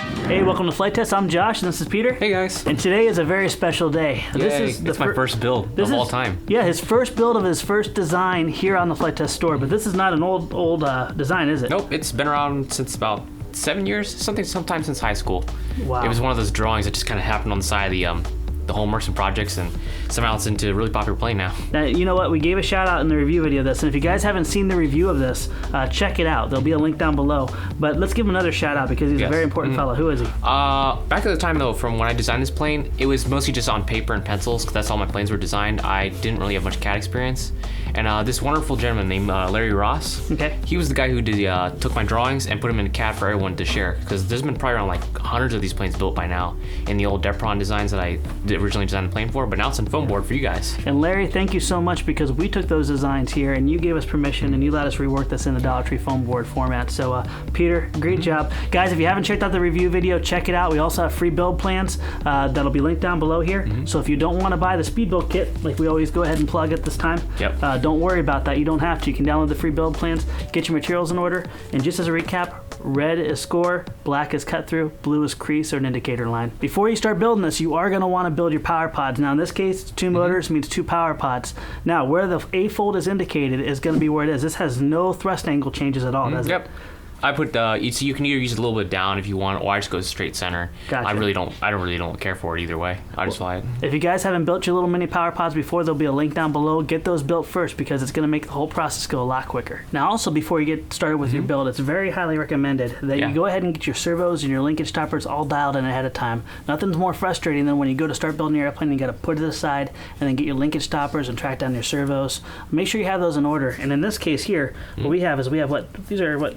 Hey, welcome to Flight Test. I'm Josh, and this is Peter. Hey guys. And today is a very special day. It's my first build of all time. Yeah, his first build of his first design here on the Flight Test store. But this is not an old design, is it? Nope, it's been around since about 7 years, sometime since high school. Wow. It was one of those drawings that just kind of happened on the side of the homeworks and projects, and somehow it's into a really popular plane now. Now, you know what? We gave a shout out in the review video of this, and if you guys haven't seen the review of this, check it out. There'll be a link down below. But let's give him another shout out because he's a very important fellow. Who is he? Back at the time though, from when I designed this plane, it was mostly just on paper and pencils because that's all my planes were designed. I didn't really have much CAD experience. And this wonderful gentleman named Larry Ross, he was the guy who took my drawings and put them in CAD for everyone to share, because there's been probably around like hundreds of these planes built by now in the old Depron designs that I originally designed the plane for, but now it's in foam board for you guys. And Larry, thank you so much, because we took those designs here and you gave us permission and you let us rework this in the Dollar Tree foam board format. So Peter, great job. Guys, if you haven't checked out the review video, check it out. We also have free build plans that'll be linked down below here. So if you don't want to buy the speed build kit, like we always go ahead and plug at this time, don't worry about that. You don't have to. You can download the free build plans, get your materials in order, and just as a recap, red is score, black is cut through, blue is crease or an indicator line. Before you start building this, you are going to want to build your power pods. Now in this case, 2 motors means 2 power pods. Now where the A-fold is indicated is going to be where it is. This has no thrust angle changes at all, does it? I put so you can either use it a little bit down if you want, or I just go straight center. Gotcha. I really don't care for it either way. I just fly it. If you guys haven't built your little mini power pods before, there'll be a link down below. Get those built first because it's going to make the whole process go a lot quicker. Now also, before you get started with your build, it's very highly recommended that you go ahead and get your servos and your linkage stoppers all dialed in ahead of time. Nothing's more frustrating than when you go to start building your airplane and you got to put it aside and then get your linkage stoppers and track down your servos. Make sure you have those in order. And in this case here, what we have what? These are what?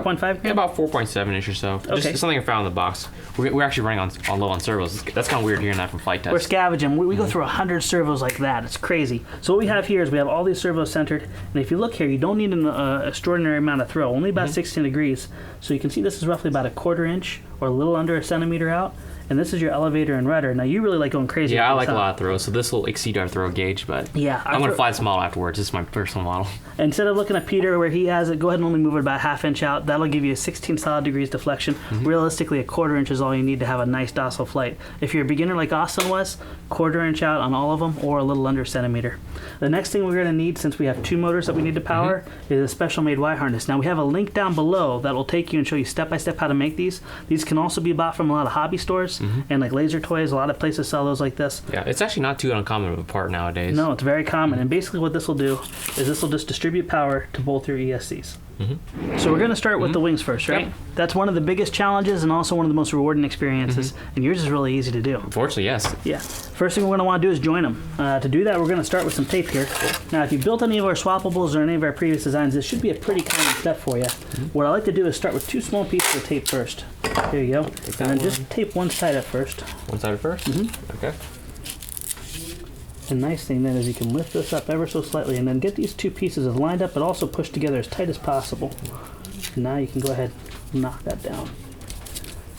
4.5? Yeah, about 4.7-ish or so. Just something I found in the box. We're actually running on low on servos. That's kind of weird hearing that from Flight Test. We're scavenging. We go through 100 servos like that. It's crazy. So what we have here is we have all these servos centered, and if you look here, you don't need an extraordinary amount of throw, only about 16 degrees. So you can see this is roughly about a 1/4 inch or a little under a centimeter out. And this is your elevator and rudder. Now you really like going crazy. Yeah, I like a lot of throws, so this will exceed our throw gauge, but I'm going to fly this model afterwards. This is my personal model. Instead of looking at Peter where he has it, go ahead and only move it about 1/2 inch out. That'll give you a 16 solid degrees deflection. Realistically, a 1/4 inch is all you need to have a nice docile flight. If you're a beginner like Austin was, 1/4 inch out on all of them, or a little under a centimeter. The next thing we're going to need, since we have 2 motors that we need to power, is a special made Y harness. Now we have a link down below that will take you and show you step by step how to make these. These can also be bought from a lot of hobby stores and like laser toys. A lot of places sell those like this. Yeah, it's actually not too uncommon of a part nowadays. No, it's very common. And basically what this will do is this will just distribute power to both your ESCs. So we're going to start with the wings first, right? Yep. That's one of the biggest challenges and also one of the most rewarding experiences. And yours is really easy to do. Unfortunately, yes. Yeah. First thing we're going to want to do is join them. To do that, we're going to start with some tape here. Now, if you built any of our swappables or any of our previous designs, this should be a pretty common step for you. What I like to do is start with 2 small pieces of tape first. Here you go. And then just tape one side at first. One side at first? Okay. The nice thing then is you can lift this up ever so slightly and then get these 2 pieces as lined up but also pushed together as tight as possible. And now you can go ahead and knock that down.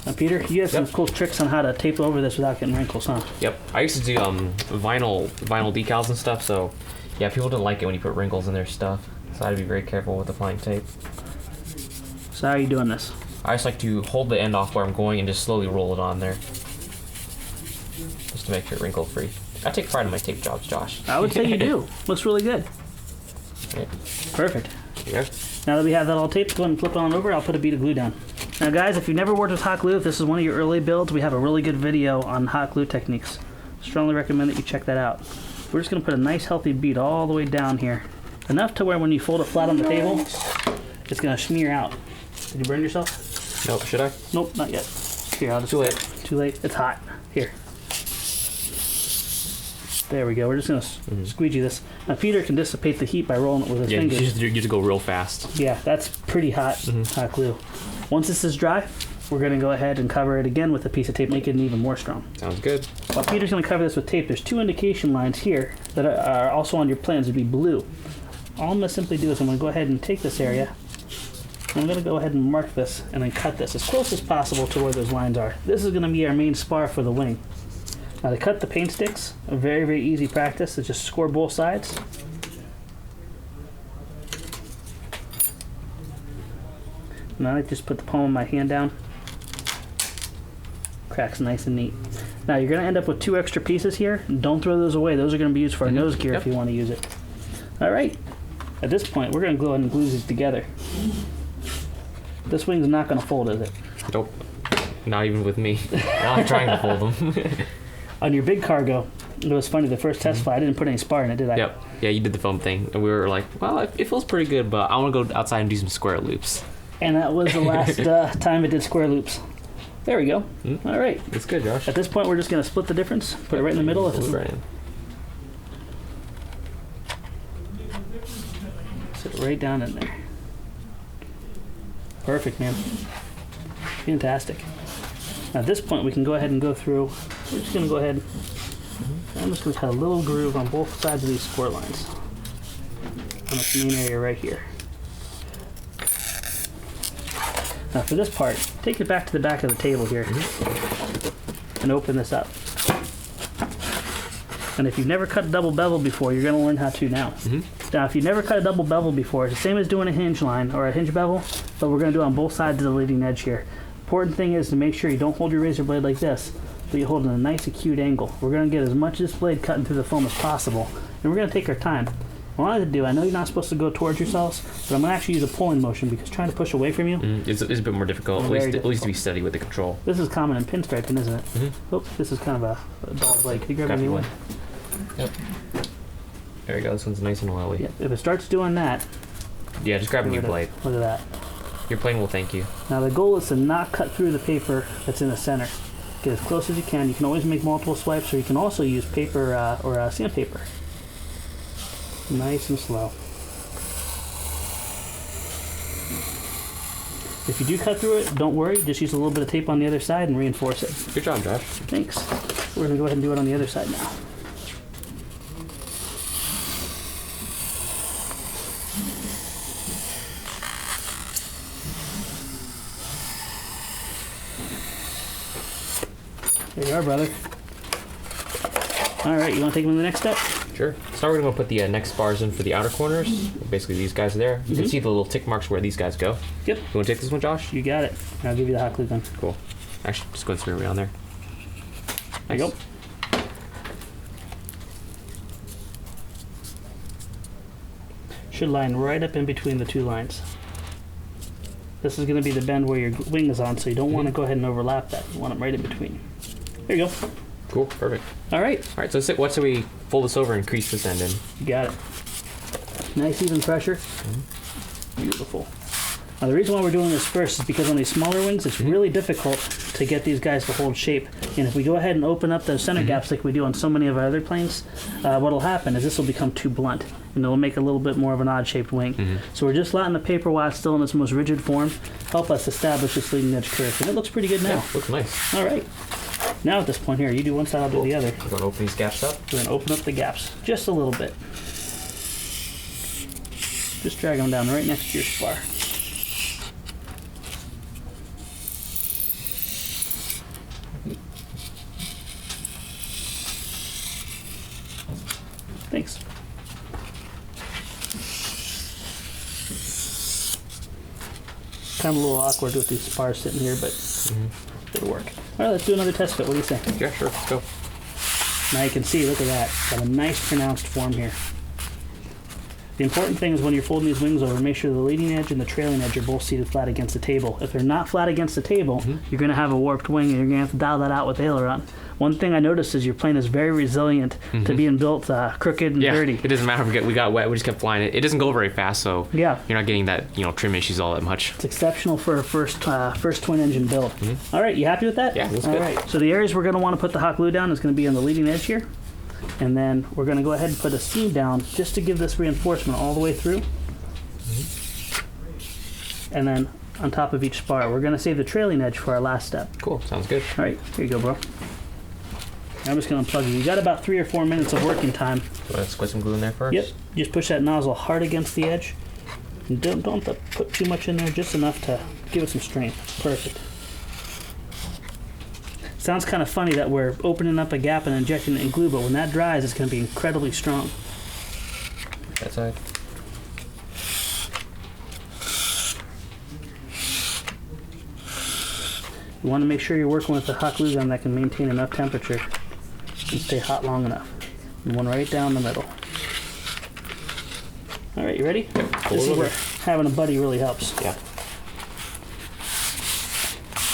Now Peter, you have some cool tricks on how to tape over this without getting wrinkles, huh? Yep. I used to do vinyl decals and stuff, so yeah, people don't like it when you put wrinkles in their stuff. So I had to be very careful with applying tape. So how are you doing this? I just like to hold the end off where I'm going and just slowly roll it on there. Just to make sure it wrinkle free. I take pride in my tape jobs, Josh. I would say you do. Looks really good. Yeah. Perfect. Yeah. Now that we have that all taped, go ahead and flip it on over. I'll put a bead of glue down. Now guys, if you've never worked with hot glue, if this is one of your early builds, we have a really good video on hot glue techniques. Strongly recommend that you check that out. We're just going to put a nice healthy bead all the way down here. Enough to where when you fold it flat on the table, it's going to smear out. Did you burn yourself? Nope, should I? Nope, not yet. Here, I'll just... Too late. Too late. It's hot. Here. There we go. We're just going to squeegee this. Now, Peter can dissipate the heat by rolling it with his fingers. You have to go real fast. Yeah, that's pretty hot, hot glue. Once this is dry, we're going to go ahead and cover it again with a piece of tape, make it even more strong. Sounds good. While Peter's going to cover this with tape, there's 2 indication lines here that are also on your plans to be blue. All I'm going to simply do is I'm going to go ahead and take this area. I'm going to go ahead and mark this and then cut this as close as possible to where those lines are. This is going to be our main spar for the wing. Now to cut the paint sticks, a very, very easy practice is just score both sides. Now I just put the palm of my hand down. Cracks nice and neat. Now you're going to end up with 2 extra pieces here. Don't throw those away. Those are going to be used for our nose gear if you want to use it. All right. At this point, we're going to go ahead and glue these together. This wing's not going to fold, is it? Nope. Not even with me. I'm trying to fold them. On your big cargo, it was funny, the first test flight, I didn't put any spar in it, did I? Yep. Yeah, you did the foam thing. And we were like, well, it feels pretty good, but I want to go outside and do some square loops. And that was the last time it did square loops. There we go. All right. It's good, Josh. At this point, we're just going to split the difference, put it right in the middle. Right in. Sit it right down in there. Perfect, man. Fantastic. Now at this point, we can go ahead and go through. We're just going to go ahead. I'm just going to cut a little groove on both sides of these squirt lines. On this main area right here. Now for this part, take it back to the back of the table here and open this up. And if you've never cut a double bevel before, you're going to learn how to now. Now if you've never cut a double bevel before, it's the same as doing a hinge line or a hinge bevel, but we're going to do it on both sides of the leading edge here. Important thing is to make sure you don't hold your razor blade like this, but you hold it in a nice acute angle. We're going to get as much of this blade cutting through the foam as possible, and we're going to take our time. What I like to do, I know you're not supposed to go towards yourselves, but I'm going to actually use a pulling motion because trying to push away from you it's a bit more difficult, at least to be steady with the control. This is common in pinstriping, isn't it? Oh, this is kind of a dull blade. Can you grab a new one? Yep. There you go. This one's nice and oily. Yeah, if it starts doing that... Yeah, just grab a new blade. Look at that. Your plane will thank you. Now the goal is to not cut through the paper that's in the center. Get as close as you can. You can always make multiple swipes, or you can also use paper or sandpaper. Nice and slow. If you do cut through it, don't worry. Just use a little bit of tape on the other side and reinforce it. Good job, Josh. Thanks. We're going to go ahead and do it on the other side now. There you are, brother. All right, you want to take them to the next step? Sure. So now we're going to put the next bars in for the outer corners. Basically, these guys are there. You can see the little tick marks where these guys go. Yep. You want to take this one, Josh? You got it. I'll give you the hot glue gun. Cool. Actually, just go and spin it around there. There you go. Should line right up in between the 2 lines. This is going to be the bend where your wing is on, so you don't want to go ahead and overlap that. You want them right in between. There you go. Cool. Perfect. All right. All right. So what do we fold this over and crease this end in? You got it. Nice even pressure. Beautiful. Now the reason why we're doing this first is because on these smaller wings, it's really difficult to get these guys to hold shape. And if we go ahead and open up those center gaps like we do on so many of our other planes, what'll happen is this will become too blunt, and it'll make a little bit more of an odd-shaped wing. So we're just letting the paper while it's still in its most rigid form help us establish this leading edge curve, and it looks pretty good now. Yeah, looks nice. All right. Now at this point here, you do one side, I'll do the other. We're going to open these gaps up. We're going to open up the gaps just a little bit. Just drag them down right next to your spar. Thanks. Kind of a little awkward with these spars sitting here, but it'll work. All right, let's do another test fit. What do you think? Yeah, sure. Let's go. Now you can see, look at that. Got a nice pronounced form here. The important thing is when you're folding these wings over, make sure the leading edge and the trailing edge are both seated flat against the table. If they're not flat against the table, you're going to have a warped wing, and you're going to have to dial that out with the aileron. One thing I noticed is your plane is very resilient to being built crooked and dirty. It doesn't matter if we got wet, we just kept flying it. It doesn't go very fast, so yeah, you're not getting that trim issues all that much. It's exceptional for a first twin engine build. All right, you happy with that? Yeah, that's good. All right, so the areas we're going to want to put the hot glue down is going to be on the leading edge here. And then we're going to go ahead and put a seam down just to give this reinforcement all the way through. And then on top of each spar, we're going to save the trailing edge for our last step. Cool, sounds good. All right, here you go, bro. I'm just going to unplug you. You got about 3 or 4 minutes of working time. So let's put some glue in there first. Yep, just push that nozzle hard against the edge. And don't have to put too much in there, just enough to give it some strength. Perfect. Sounds kind of funny that we're opening up a gap and injecting it in glue, but when that dries, it's going to be incredibly strong. That side. You want to make sure you're working with a hot glue gun that can maintain enough temperature and stay hot long enough. And one right down the middle. All right, you ready? Yep. This is where having a buddy really helps. Yeah.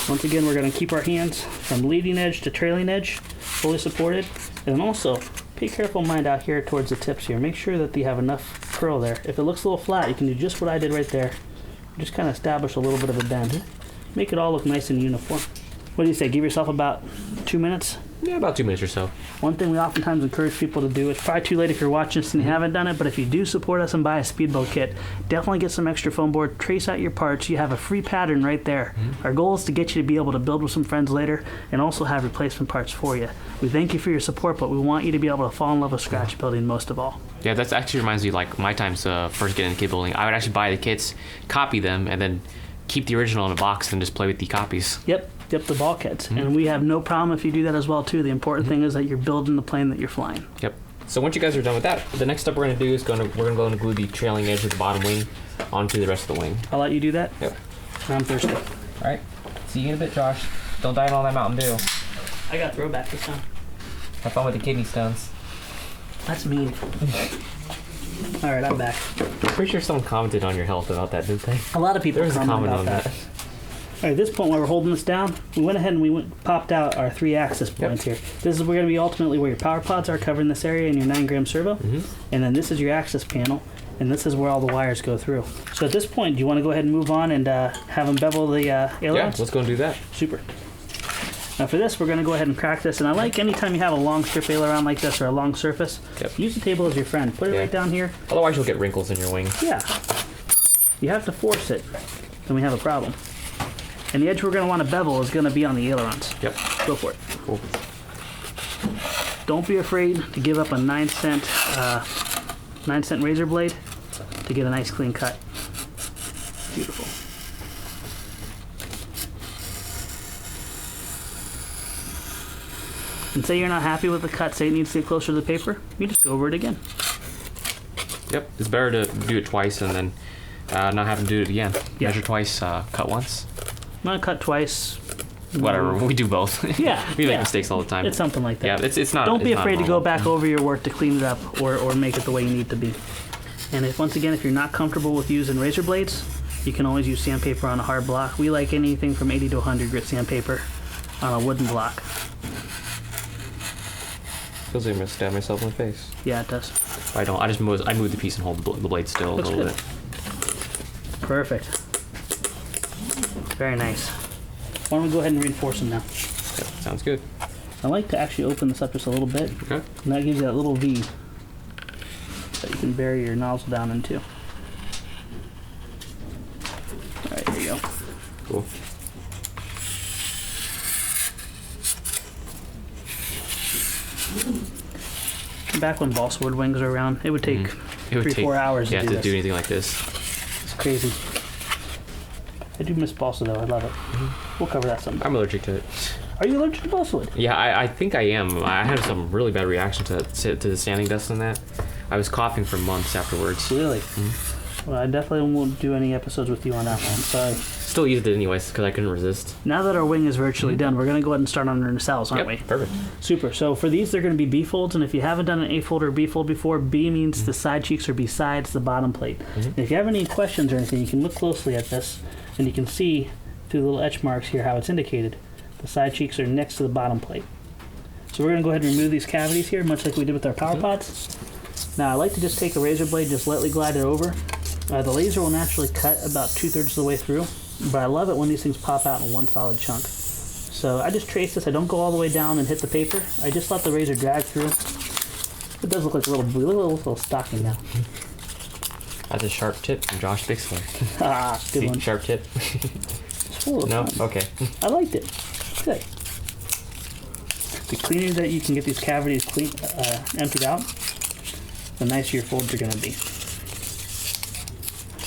Once again, we're going to keep our hands from leading edge to trailing edge, fully supported. And then also, pay careful mind out here towards the tips here. Make sure that you have enough curl there. If it looks a little flat, you can do just what I did right there. Just kind of establish a little bit of a bend. Make it all look nice and uniform. What do you say? Give yourself about 2 minutes? Yeah, about 2 minutes or so. One thing we oftentimes encourage people to do, it's probably too late if you're watching this and you haven't done it, but if you do support us and buy a speedboat kit, definitely get some extra foam board, trace out your parts. You have a free pattern right there. Our goal is to get you to be able to build with some friends later and also have replacement parts for you. We thank you for your support, but we want you to be able to fall in love with scratch building most of all. Yeah, that actually reminds me, like, my times first getting into kit building. I would actually buy the kits, copy them, and then keep the original in a box and just play with the copies. Yep, the ball kits. And we have no problem if you do that as well, too. The important thing is that you're building the plane that you're flying. Yep. So once you guys are done with that, the next step we're going to do is we're going to go and glue the trailing edge of the bottom wing onto the rest of the wing. I'll let you do that. Yep. I'm thirsty. All right. See you in a bit, Josh. Don't die on all that Mountain Dew. I got throwback this time. Have fun with the kidney stones. That's mean. All right, I'm back. I'm pretty sure someone commented on your health about that, didn't they? A lot of people There was a comment comment about on that. All right, at this point, while we're holding this down, we went ahead and popped out our 3-axis points here. This is going to be ultimately where your power pods are covering this area in your 9-gram servo. And then this is your axis panel, and this is where all the wires go through. So at this point, do you want to go ahead and move on and have them bevel the ailerons? Yeah, let's go and do that. Super. Now for this, we're going to go ahead and crack this. And I like anytime you have a long strip aileron like this or a long surface, use the table as your friend. Put it right down here. Otherwise, you'll get wrinkles in your wing. Yeah. You have to force it, then we have a problem. And the edge we're going to want to bevel is going to be on the ailerons. Yep. Go for it. Cool. Don't be afraid to give up a 9-cent razor blade to get a nice clean cut. Beautiful. And say you're not happy with the cut, say it needs to get closer to the paper, you just go over it again. Yep. It's better to do it twice and then not have to do it again. Yeah. Measure twice, cut once. Not cut twice. Whatever. We do both. Yeah. We make mistakes all the time. It's something like that. Yeah, it's not. Don't be it's afraid not to go back over your work to clean it up or make it the way you need to be. And once again, if you're not comfortable with using razor blades, you can always use sandpaper on a hard block. We like anything from 80 to 100 grit sandpaper on a wooden block. Feels like I'm gonna stab myself in the face. Yeah, it does. I don't. I move the piece and hold the blade still Looks a little good. bit. Perfect. Very nice. Why don't we go ahead and reinforce them now? Yep, sounds good. I like to actually open this up just a little bit. Okay. And that gives you that little V that you can bury your nozzle down into. All right, there you go. Cool. Back when balsa wood wings were around, it would take 3-4 hours to do this. do anything like this. It's crazy. I do miss balsa though. I love it. We'll cover that sometime. I'm allergic to it. Are you allergic to balsa wood? Yeah, I think I am. I had some really bad reaction to the standing dust in that. I was coughing for months afterwards. Really? Well, I definitely won't do any episodes with you on that one. Sorry. Still used it anyways because I couldn't resist. Now that our wing is virtually done, we're going to go ahead and start on our nacelles, aren't we? Perfect. Super. So for these, they're going to be B folds, and if you haven't done an A fold or B fold before, B means the side cheeks are besides the bottom plate. And if you have any questions or anything, you can look closely at this, and you can see through the little etch marks here how it's indicated. The side cheeks are next to the bottom plate. So we're going to go ahead and remove these cavities here, much like we did with our power pods. Now I like to just take a razor blade, just lightly glide it over. The laser will naturally cut about 2/3 of the way through, but I love it when these things pop out in one solid chunk. So I just trace this. I don't go all the way down and hit the paper. I just let the razor drag through. It does look like a little stocking now. That's a sharp tip from Josh Bixler. Good one. Sharp tip. It's full of No? fun. Okay. I liked it. Good. The cleaner that you can get these cavities emptied out, the nicer your folds are going to be.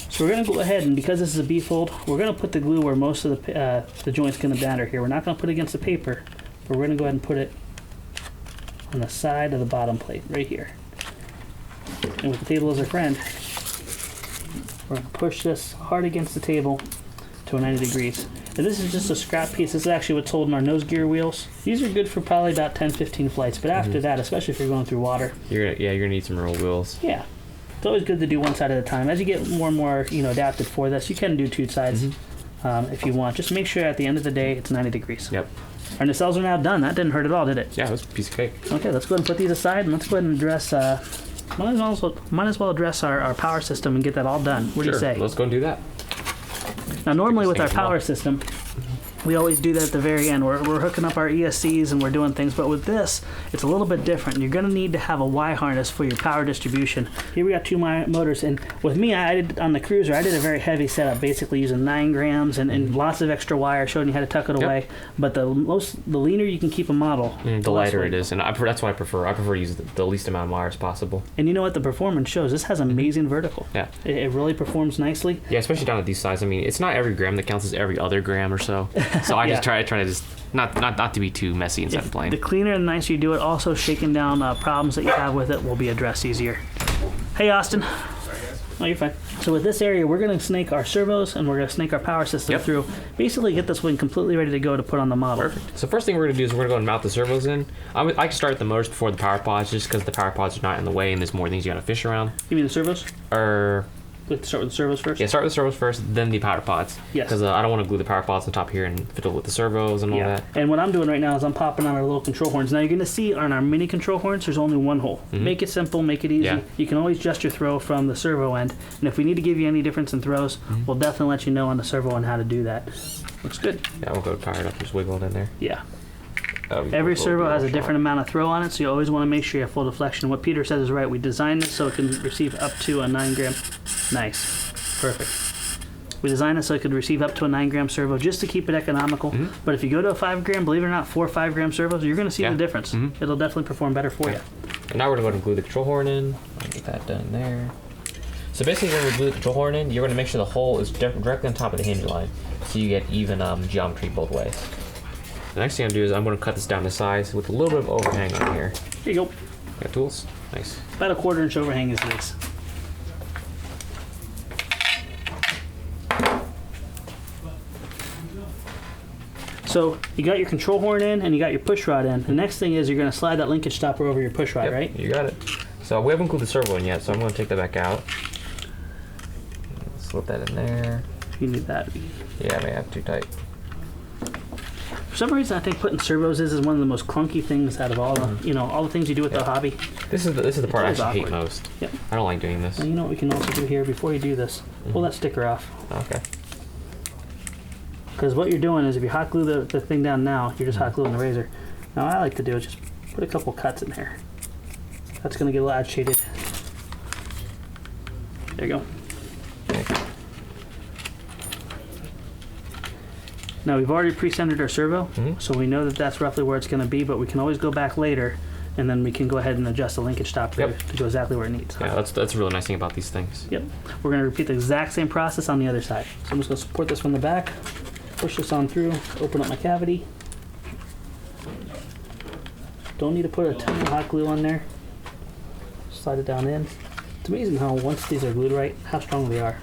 So we're going to go ahead, and because this is a B fold, we're going to put the glue where most of the joint's going to batter here. We're not going to put it against the paper, but we're going to go ahead and put it on the side of the bottom plate, right here. And with the table as our friend, we're going to push this hard against the table to 90 degrees. And this is just a scrap piece. This is actually what's holding our nose gear wheels. These are good for probably about 10, 15 flights, but after that, especially if you're going through water. You're gonna need some real wheels. Yeah. It's always good to do one side at a time. As you get more and more, adapted for this, you can do two sides if you want. Just make sure at the end of the day it's 90 degrees. Yep. Our nacelles are now done. That didn't hurt at all, did it? Yeah, it was a piece of cake. Okay, let's go ahead and put these aside, and let's go ahead and address. Might as well address our power system and get that all done. What do you say? Let's go and do that. Now, normally with our power system, we always do that at the very end. We're hooking up our ESCs and we're doing things, but with this, it's a little bit different. You're going to need to have a Y harness for your power distribution. Here we got two motors, and with me, I did on the Cruiser, I did a very heavy setup, basically using 9 grams and lots of extra wire, showing you how to tuck it away. But the leaner you can keep a model, the lighter it is, and that's why I prefer to use the least amount of wire as possible. And you know what? The performance shows. This has amazing vertical. Yeah. It really performs nicely. Yeah, especially down at these sizes. I mean, it's not every gram that counts, as every other gram or so. So I just try to just not to be too messy inside the plane. The cleaner and nicer you do it, also shaking down problems that you have with it will be addressed easier. Hey, Austin. Sorry, guys. Oh, you're fine. So with this area, we're going to snake our servos and we're going to snake our power system through. Basically get this wing completely ready to go to put on the model. Perfect. So first thing we're going to do is we're going to go and mount the servos in. I can start the motors before the power pods, just because the power pods are not in the way and there's more things you got to fish around. You mean the servos? Let's start with the servos first? Yeah, start with the servos first, then the power pods. Yes. Because I don't want to glue the power pods on top here and fiddle with the servos and all that. And what I'm doing right now is I'm popping on our little control horns. Now you're going to see on our mini control horns, there's only one hole. Make it simple, make it easy. Yeah. You can always adjust your throw from the servo end. And if we need to give you any difference in throws, we'll definitely let you know on the servo end how to do that. Looks good. Yeah, we'll go power it up, just wiggle it in there. Yeah. Every servo has a different amount of throw on it, so you always want to make sure you have full deflection. What Peter says is right. We designed this so it can receive up to a 9 gram. Nice. Perfect. We designed it so it could receive up to a 9 gram servo just to keep it economical. But if you go to a 5 gram, believe it or not, 4 or 5 gram servos, you're going to see the difference. It'll definitely perform better for you. And now we're going to go and glue the control horn in. I'll get that done there. So basically when we glue the control horn in, you're going to make sure the hole is directly on top of the hinge line, so you get even geometry both ways. The next thing I'm going to do is I'm going to cut this down to size with a little bit of overhang on here. Here you go. Got tools? Nice. About a 1/4 inch overhang is this. So you got your control horn in and you got your push rod in. The next thing is you're going to slide that linkage stopper over your push rod, right? You got it. So we haven't glued the servo in yet, so I'm going to take that back out. Slip that in there. You need that. Yeah, I may have too tight. For some reason, I think putting servos is one of the most clunky things out of all the, all the things you do with the hobby. This is the part I actually hate awkward. most. Yep. I don't like doing this. And you know what we can also do here before you do this? Pull that sticker off. Okay. Because what you're doing is if you hot glue the thing down now, you're just hot gluing the razor. Now what I like to do is just put a couple cuts in there. That's going to get a little agitated. There you go. Now we've already pre-centered our servo, so we know that that's roughly where it's going to be, but we can always go back later and then we can go ahead and adjust the linkage stopper to go exactly where it needs. Yeah, that's a really nice thing about these things. Yep. We're going to repeat the exact same process on the other side. So I'm just going to support this from the back, push this on through, open up my cavity. Don't need to put a ton of hot glue on there. Slide it down in. It's amazing how once these are glued right, how strong they are.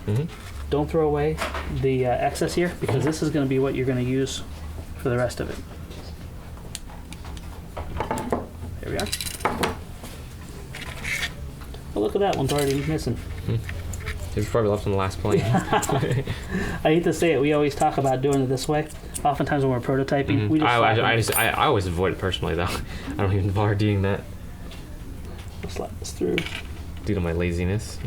Don't throw away the excess here because this is going to be what you're going to use for the rest of it. There we are. Oh, look at that, one's already missing. It was probably left on the last plane. I hate to say it, we always talk about doing it this way. Oftentimes when we're prototyping, we just I always avoid it personally though. I don't even bother doing that. I'll slide this through. Due to my laziness.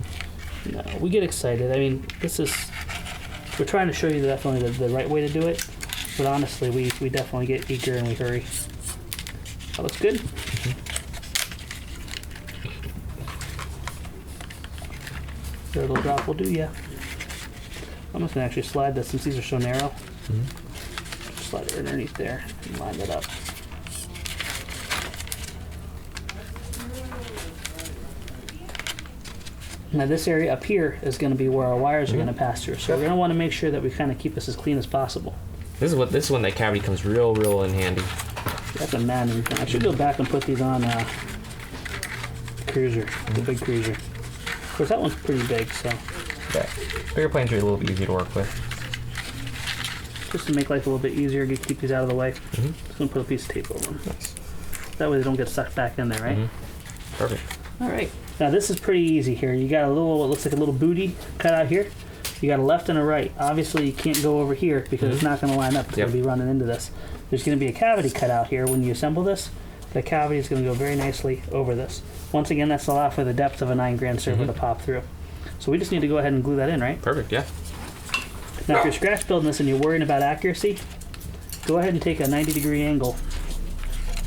No, we get excited. I mean, we're trying to show you definitely the right way to do it, but honestly, we definitely get eager and we hurry. That looks good. Your little drop will do, yeah. I'm just gonna actually slide this since these are so narrow. Just slide it underneath there and line that up. Now this area up here is going to be where our wires are going to pass through. So we're going to want to make sure that we kind of keep this as clean as possible. This is when that cavity comes real in handy. That's a man. I should go back and put these on Cruiser, the big Cruiser. Of course, that one's pretty big, so. Yeah. Bigger planes are a little bit easier to work with. just to make life a little bit easier, keep these out of the way. Just going to put a piece of tape over them. Nice. That way they don't get sucked back in there, right? Perfect. All right. Now this is pretty easy here. You got a little, what looks like a little booty cut out here. You got a left and a right. Obviously you can't go over here because it's not going to line up. It's going to be running into this. There's going to be a cavity cut out here when you assemble this. The cavity is going to go very nicely over this. Once again, that's to allow for the depth of a 9-gram servo to pop through. So we just need to go ahead and glue that in, right? Perfect, yeah. Now if you're scratch building this and you're worrying about accuracy, go ahead and take a 90-degree angle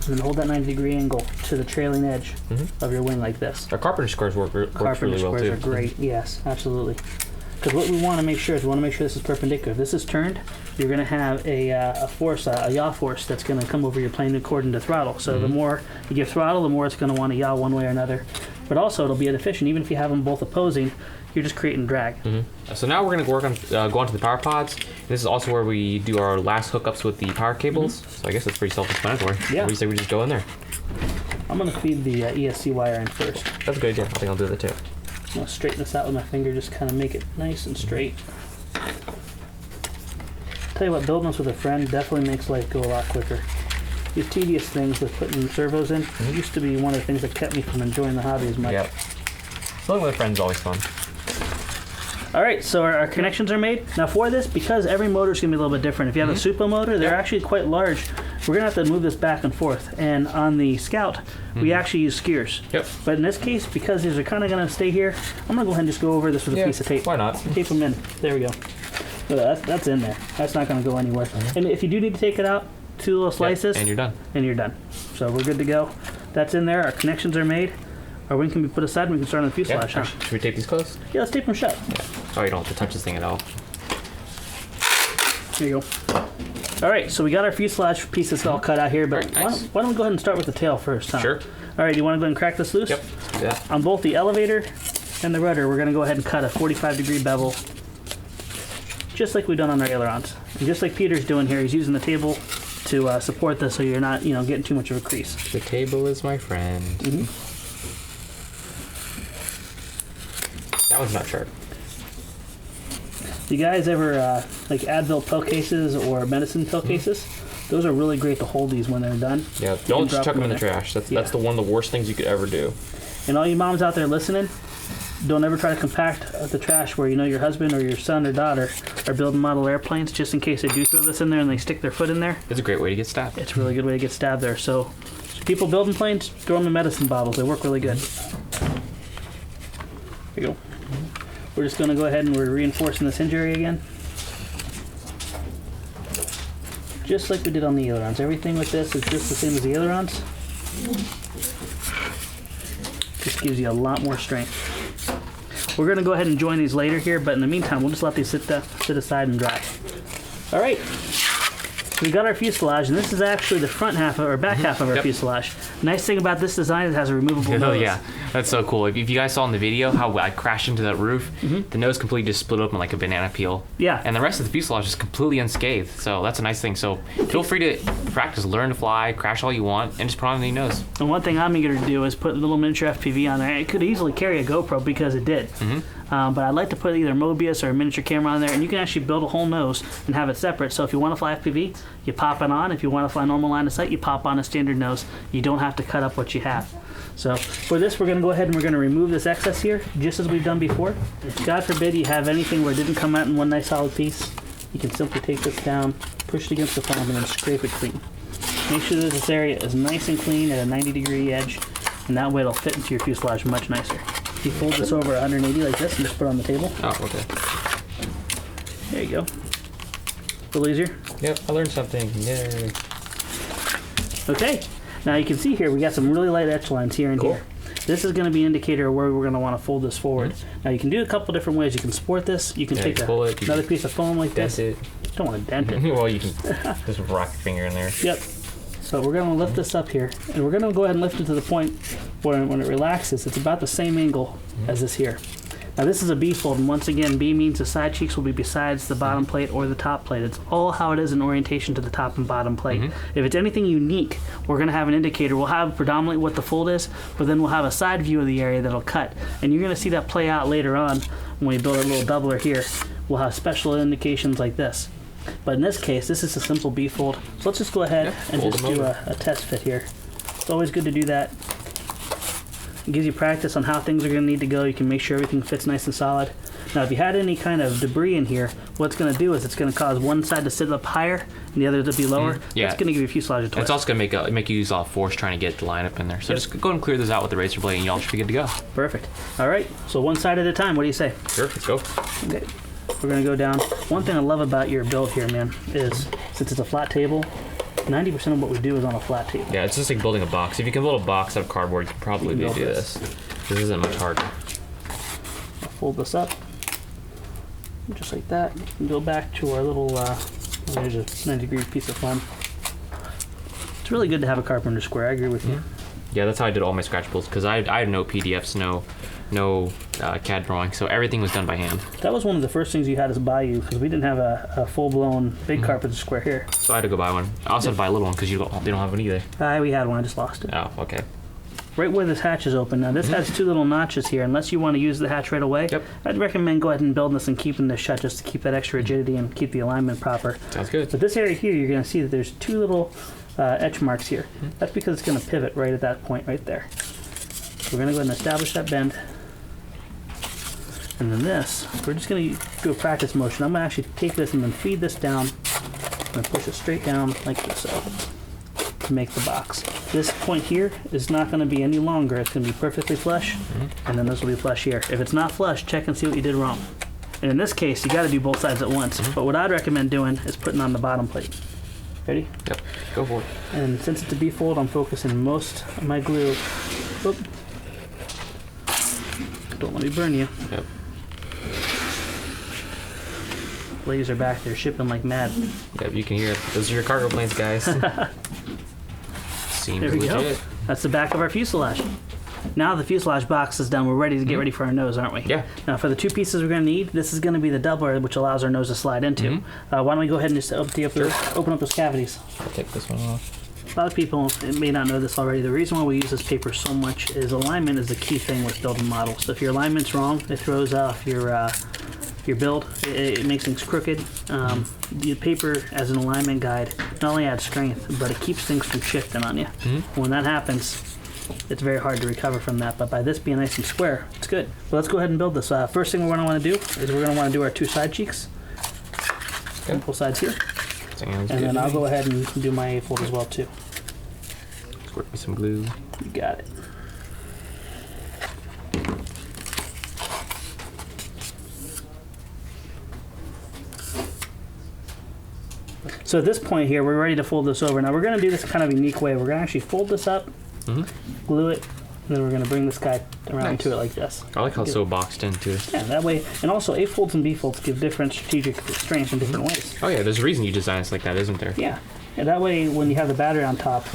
and then hold that 90-degree angle to the trailing edge of your wing like this. Our carpenter squares work really well too. Carpenter squares are great, yes, absolutely. Because what we want to make sure is this is perpendicular. If this is turned, you're going to have a force, a yaw force that's going to come over your plane according to throttle. So the more you give throttle, the more it's going to want to yaw one way or another. But also it'll be inefficient. Even if you have them both opposing, you're just creating drag. So now we're going to work on go on to the power pods. This is also where we do our last hookups with the power cables. So I guess it's pretty self-explanatory. Yeah. What do you say we just go in there? I'm going to feed the ESC wire in first. That's a good idea. I think I'll do that too. I'm going to straighten this out with my finger, just kind of make it nice and straight. Tell you what, building this with a friend definitely makes life go a lot quicker. These tedious things with putting servos in used to be one of the things that kept me from enjoying the hobby as much. Yep. Building with a friend is always fun. All right, so our connections are made. Now for this, because every motor is going to be a little bit different. If you have a Supo motor, they're actually quite large. We're going to have to move this back and forth. And on the Scout, we actually use skewers. Yep. But in this case, because these are kind of going to stay here, I'm going to go ahead and just go over this with a piece of tape. Why not? Tape them in. There we go. So that's in there. That's not going to go anywhere. And if you do need to take it out, 2 little slices. And you're done. And you're done. So we're good to go. That's in there. Our connections are made. Our wing can be put aside and we can start on the fuselage, huh? Should we tape these closed? Yeah, let's tape them shut. Yeah. Oh, you don't have to touch this thing at all. Here you go. All right, so we got our fuselage pieces all cut out here, but why don't we go ahead and start with the tail first, huh? Sure. All right, you want to go ahead and crack this loose? Yep. Yeah. On both the elevator and the rudder, we're going to go ahead and cut a 45-degree bevel, just like we've done on our ailerons. And just like Peter's doing here, he's using the table to support this so you're not, getting too much of a crease. The table is my friend. That one's not sharp. You guys ever like Advil pill cases or medicine pill cases? Those are really great to hold these when they're done. Yeah, don't just chuck them in the trash. That's one of the worst things you could ever do. And all you moms out there listening, don't ever try to compact the trash where your husband or your son or daughter are building model airplanes, just in case they do throw this in there and they stick their foot in there. It's a great way to get stabbed. It's a really good way to get stabbed there. So people building planes, throw them in medicine bottles. They work really good. Here you go. We're just going to go ahead and we're reinforcing this hinge area again. Just like we did on the ailerons. Everything with this is just the same as the ailerons. Just gives you a lot more strength. We're going to go ahead and join these later here, but in the meantime, we'll just let these sit aside and dry. All right. We got our fuselage, and this is actually the front half or back half of our fuselage. Nice thing about this design is it has a removable nose. Oh yeah, that's so cool. If you guys saw in the video how I crashed into that roof, the nose completely just split open like a banana peel. Yeah. And the rest of the fuselage is completely unscathed. So that's a nice thing. So feel free to practice, learn to fly, crash all you want, and just put on the nose. And one thing I'm eager to do is put a little miniature FPV on there. It could easily carry a GoPro because it did. But I'd like to put either Mobius or a miniature camera on there, and you can actually build a whole nose and have it separate. So if you want to fly FPV, you pop it on. If you want to fly normal line of sight, you pop on a standard nose. You don't have to cut up what you have. So for this, we're going to go ahead and we're going to remove this excess here, just as we've done before. God forbid you have anything where it didn't come out in one nice solid piece. You can simply take this down, push it against the foam, and then scrape it clean. Make sure that this area is nice and clean at a 90-degree edge, and that way it'll fit into your fuselage much nicer. You fold this over 180 like this and just put it on the table. Oh, okay. There you go. A little easier. Yep, I learned something. Yay. Okay. Now you can see here we got some really light edge lines here and here. This is going to be an indicator of where we're going to want to fold this forward. Now you can do a couple different ways. You can support this. You can take another piece of foam like this. Dent it. You don't want to dent it. Well, you can just rock your finger in there. Yep. So we're going to lift this up here, and we're going to go ahead and lift it to the point where when it relaxes, it's about the same angle as this here. Now this is a B fold, and once again, B means the side cheeks will be besides the bottom plate or the top plate. It's all how it is in orientation to the top and bottom plate. If it's anything unique, we're going to have an indicator. We'll have predominantly what the fold is, but then we'll have a side view of the area that'll cut. And you're going to see that play out later on when we build a little doubler here. We'll have special indications like this. But in this case, this is a simple B-fold. So let's just go ahead and just do a test fit here. It's always good to do that. It gives you practice on how things are going to need to go. You can make sure everything fits nice and solid. Now, if you had any kind of debris in here, what's going to do is it's going to cause one side to sit up higher and the other to be lower. Yeah. It's going to give your fuselage a twist. It's also going to make you use a lot of force trying to get the line up in there. So just go and clear this out with the razor blade and y'all should be good to go. Perfect. All right, so one side at a time. What do you say? Sure, let's go. Okay, we're going to go down. One thing I love about your build here, man, is since it's a flat table, 90% of what we do is on a flat table. Yeah, it's just like building a box. If you can build a box out of cardboard, you can probably do this. This isn't much harder. I'll fold this up, just like that. And go back to our little, there's a 90-degree piece of foam. It's really good to have a carpenter square. I agree with you. Yeah, that's how I did all my scratch builds, because I had no PDFs, no CAD drawing, so everything was done by hand. That was one of the first things you had us buy you, because we didn't have a full-blown big carpenter square here. So I had to go buy one. I also had to buy a little one, because they don't have one either. We had one, I just lost it. Oh, okay. Right where this hatch is open. Now this has two little notches here. Unless you want to use the hatch right away, I'd recommend go ahead and building this and keeping this shut just to keep that extra rigidity and keep the alignment proper. Sounds good. But this area here, you're going to see that there's two little etch marks here. That's because it's going to pivot right at that point right there. So we're going to go ahead and establish that bend. And then this, we're just going to do a practice motion. I'm going to actually take this and then feed this down and push it straight down like so to make the box. This point here is not going to be any longer. It's going to be perfectly flush, and then this will be flush here. If it's not flush, check and see what you did wrong. And in this case, you got to do both sides at once. But what I'd recommend doing is putting on the bottom plate. Ready? Yep. Go for it. And since it's a B-fold, I'm focusing most of my glue. Oop. Don't let me burn you. Yep. Ladies are back there shipping like mad. Yep, you can hear it. Those are your cargo planes, guys. Seems There we legit. go. That's the back of our fuselage. Now the fuselage box is done. We're ready to get ready for our nose, aren't we? Yeah. Now for the two pieces we're going to need, this is going to be the doubler, which allows our nose to slide into. Why don't we go ahead and just open up those cavities. I'll take this one off. A lot of people may not know this already. The reason why we use this paper so much is alignment is the key thing with building models. So if your alignment's wrong, it throws off your build. It makes things crooked. The paper as an alignment guide not only adds strength, but it keeps things from shifting on you. When that happens, it's very hard to recover from that. But by this being nice and square, it's good. So let's go ahead and build this. First thing we're going to want to do is we're going to want to do our two side cheeks. Both sides here. Sounds and good. then I'll go ahead and do my A-fold as well too. Squirt me some glue. You got it. So at this point here, we're ready to fold this over. Now we're going to do this kind of unique way. We're going to actually fold this up, glue it, and then we're going to bring this guy around to it like this. I like how it's so boxed in too. Yeah, that way. And also A-folds and B-folds give different strategic strength in different ways. Oh yeah, there's a reason you design this like that, isn't there? Yeah. And that way, when you have the battery on top,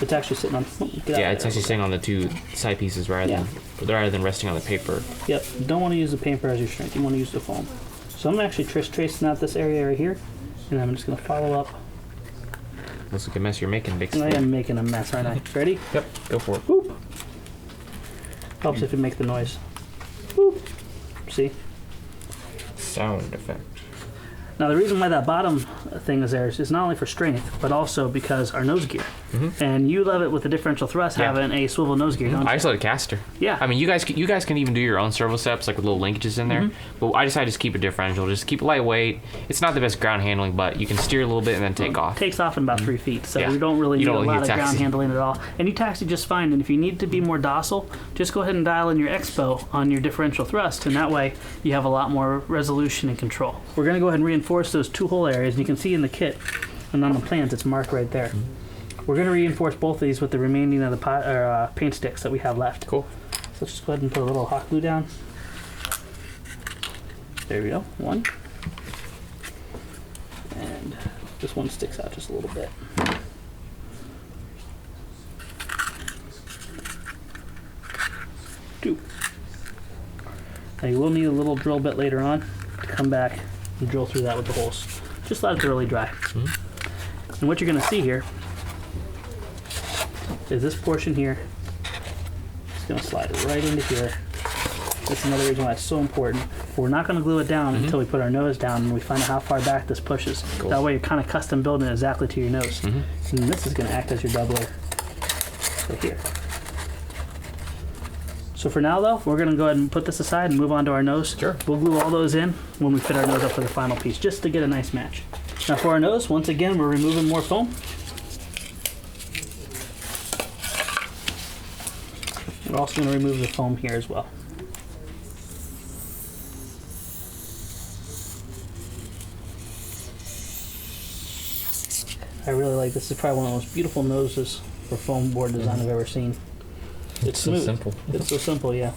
it's actually sitting on. Yeah, it's actually sitting on the two side pieces rather than resting on the paper. Yep. You don't want to use the paper as your strength. You want to use the foam. So I'm actually tracing out this area right here, and I'm just going to follow up. Looks like a mess you're making, Big. I am making a mess, aren't I? Ready? Yep. Go for it. Boop. Helps if you make the noise. Boop. See? Sound effect. Now the reason why that bottom thing is there is not only for strength, but also because our nose gear. And you love it with the differential thrust having a swivel nose gear, don't you? I just let a caster. Yeah. I mean, you guys can even do your own servo steps, like with little linkages in there. But I decided to just keep it differential, just keep it lightweight. It's not the best ground handling, but you can steer a little bit and then take off. It takes off in about 3 feet, so you don't really need a lot of ground handling at all. And you taxi just fine. And if you need to be more docile, just go ahead and dial in your expo on your differential thrust, and that way you have a lot more resolution and control. We're going to go ahead and reinforce those two hole areas. And you can see in the kit and on the plans, it's marked right there. We're going to reinforce both of these with the remaining of the paint sticks that we have left. Cool. So let's just go ahead and put a little hot glue down. There we go. One. And this one sticks out just a little bit. Two. Now you will need a little drill bit later on to come back and drill through that with the holes. Just let it thoroughly dry. And what you're going to see here is this portion here is going to slide right into here. That's another reason why it's so important. We're not going to glue it down until we put our nose down and we find out how far back this pushes. Cool. That way you're kind of custom building it exactly to your nose. And this is going to act as your doubler right here. So for now though, we're going to go ahead and put this aside and move on to our nose. Sure. We'll glue all those in when we fit our nose up for the final piece, just to get a nice match. Now for our nose, once again, we're removing more foam. We're also going to remove the foam here as well. I really like this. Is probably one of the most beautiful noses for foam board design I've ever seen. It's so smooth. simple. It's so simple, yeah.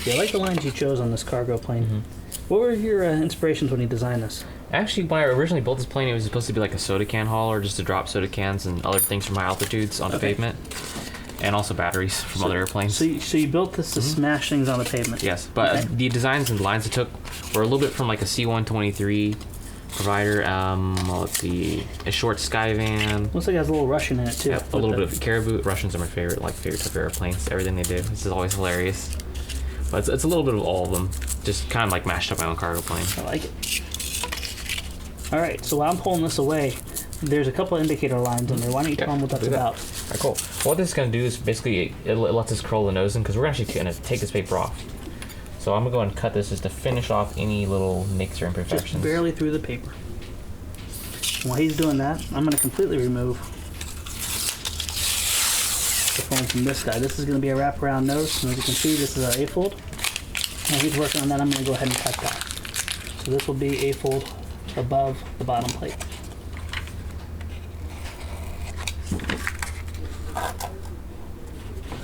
Yeah, I like the lines you chose on this cargo plane. What were your inspirations when you designed this? Actually, when I originally built this plane, it was supposed to be like a soda can hauler, just to drop soda cans and other things from high altitudes onto pavement, and also batteries from other airplanes. So you built this to smash things on the pavement? Yes, but the designs and lines it took were a little bit from like a C-123 provider. Let's see, a short Skyvan. Looks like it has a little Russian in it too. Yep, a little bit of Caribou. Russians are my favorite type of airplanes. Everything they do, this is always hilarious. But it's a little bit of all of them, just kind of like mashed up my own cargo plane. I like it. All right, so while I'm pulling this away, there's a couple indicator lines in there. Why don't you tell them what that's about? All right, cool. What this is going to do is basically it lets us curl the nose in, because we're actually going to take this paper off. So I'm going to go and cut this just to finish off any little nicks or imperfections. Just barely through the paper. And while he's doing that, I'm going to completely remove the foam from this guy. This is going to be a wraparound nose, and as you can see, this is our A-fold. While he's working on that, I'm going to go ahead and cut that. So this will be A-fold above the bottom plate.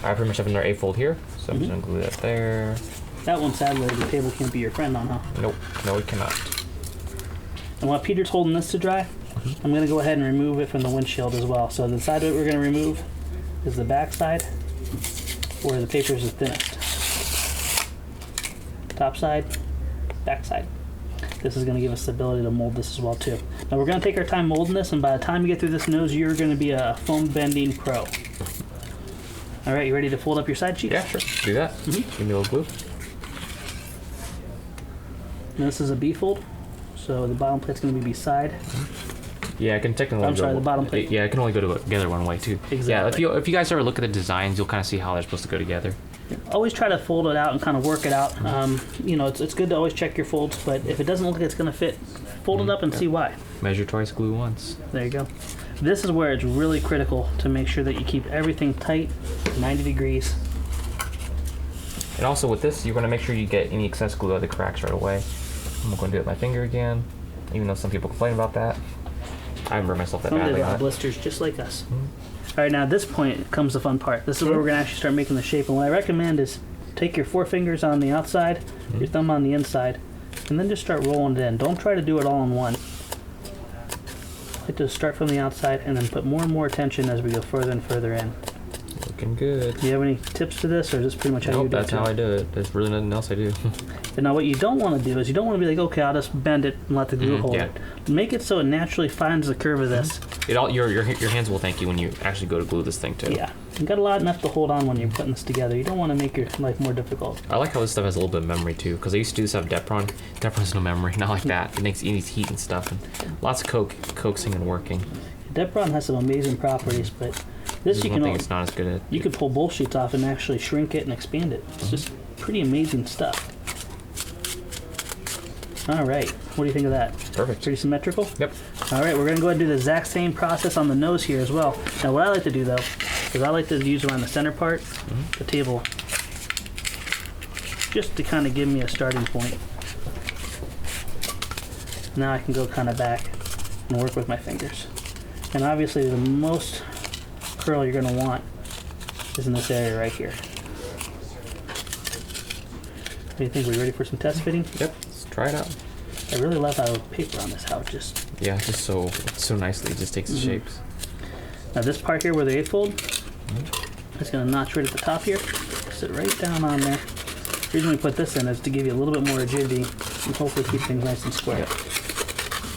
I pretty much have another A-fold here, so I'm just going to glue that there. That one, sadly, the table can't be your friend on, huh? Nope, no it cannot. And while Peter's holding this to dry, I'm going to go ahead and remove it from the windshield as well. So the side of it we're going to remove is the back side, where the paper is the thinnest. Top side, back side. This is going to give us the ability to mold this as well too. Now we're going to take our time molding this, and by the time you get through this nose, you're going to be a foam bending pro. All right, you ready to fold up your side cheeks? Yeah, sure. Do that. Give me a little glue. And this is a B-fold, so the bottom plate's going to be side. Yeah, I can technically the bottom plate. Yeah, it can only go together one way too. Exactly. Yeah, if you guys ever look at the designs, you'll kind of see how they're supposed to go together. Always try to fold it out and kind of work it out. You know, it's good to always check your folds, but if it doesn't look like it's going to fit, fold it up and see why. Measure twice, glue once. There you go. This is where it's really critical to make sure that you keep everything tight, 90 degrees. And also with this, you're going to make sure you get any excess glue out of the cracks right away. I'm going to do it with my finger again, even though some people complain about that. I haven't burned myself that Some badly. of them blisters just like us. All right, now at this point comes the fun part. This is where we're going to actually start making the shape. And what I recommend is take your 4 fingers on the outside, your thumb on the inside, and then just start rolling it in. Don't try to do it all in one. Like to start from the outside and then put more and more attention as we go further and further in. Looking good. Do you have any tips to this, or is this pretty much how you do it? That's how I do it. There's really nothing else I do. And now what you don't want to do is you don't want to be like, okay, I'll just bend it and let the glue hold it. Make it so it naturally finds the curve of this. Your hands will thank you when you actually go to glue this thing too. Yeah. You got a lot enough to hold on when you're putting this together. You don't want to make your life more difficult. I like how this stuff has a little bit of memory too, because I used to do this out of Depron. Depron has no memory, not like that. It needs heat and stuff, and lots of coaxing and working. Depron has some amazing properties, but this you can. It's not as good at. You could pull both sheets off and actually shrink it and expand it. It's just pretty amazing stuff. All right, what do you think of that? Perfect. Pretty symmetrical? Yep. All right, we're going to go ahead and do the exact same process on the nose here as well. Now, what I like to do, though, is I like to use around the center part, the table, just to kind of give me a starting point. Now I can go kind of back and work with my fingers. And obviously, the most curl you're going to want is in this area right here. What do you think? We ready for some test fitting? Yep. Let's try it out. I really love how the paper on this, how it just... Yeah, just so nicely. It just takes the shapes. Now this part here where the 8 fold, it's going to notch right at the top here. Sit right down on there. The reason we put this in is to give you a little bit more rigidity and hopefully keep things nice and square. Yep.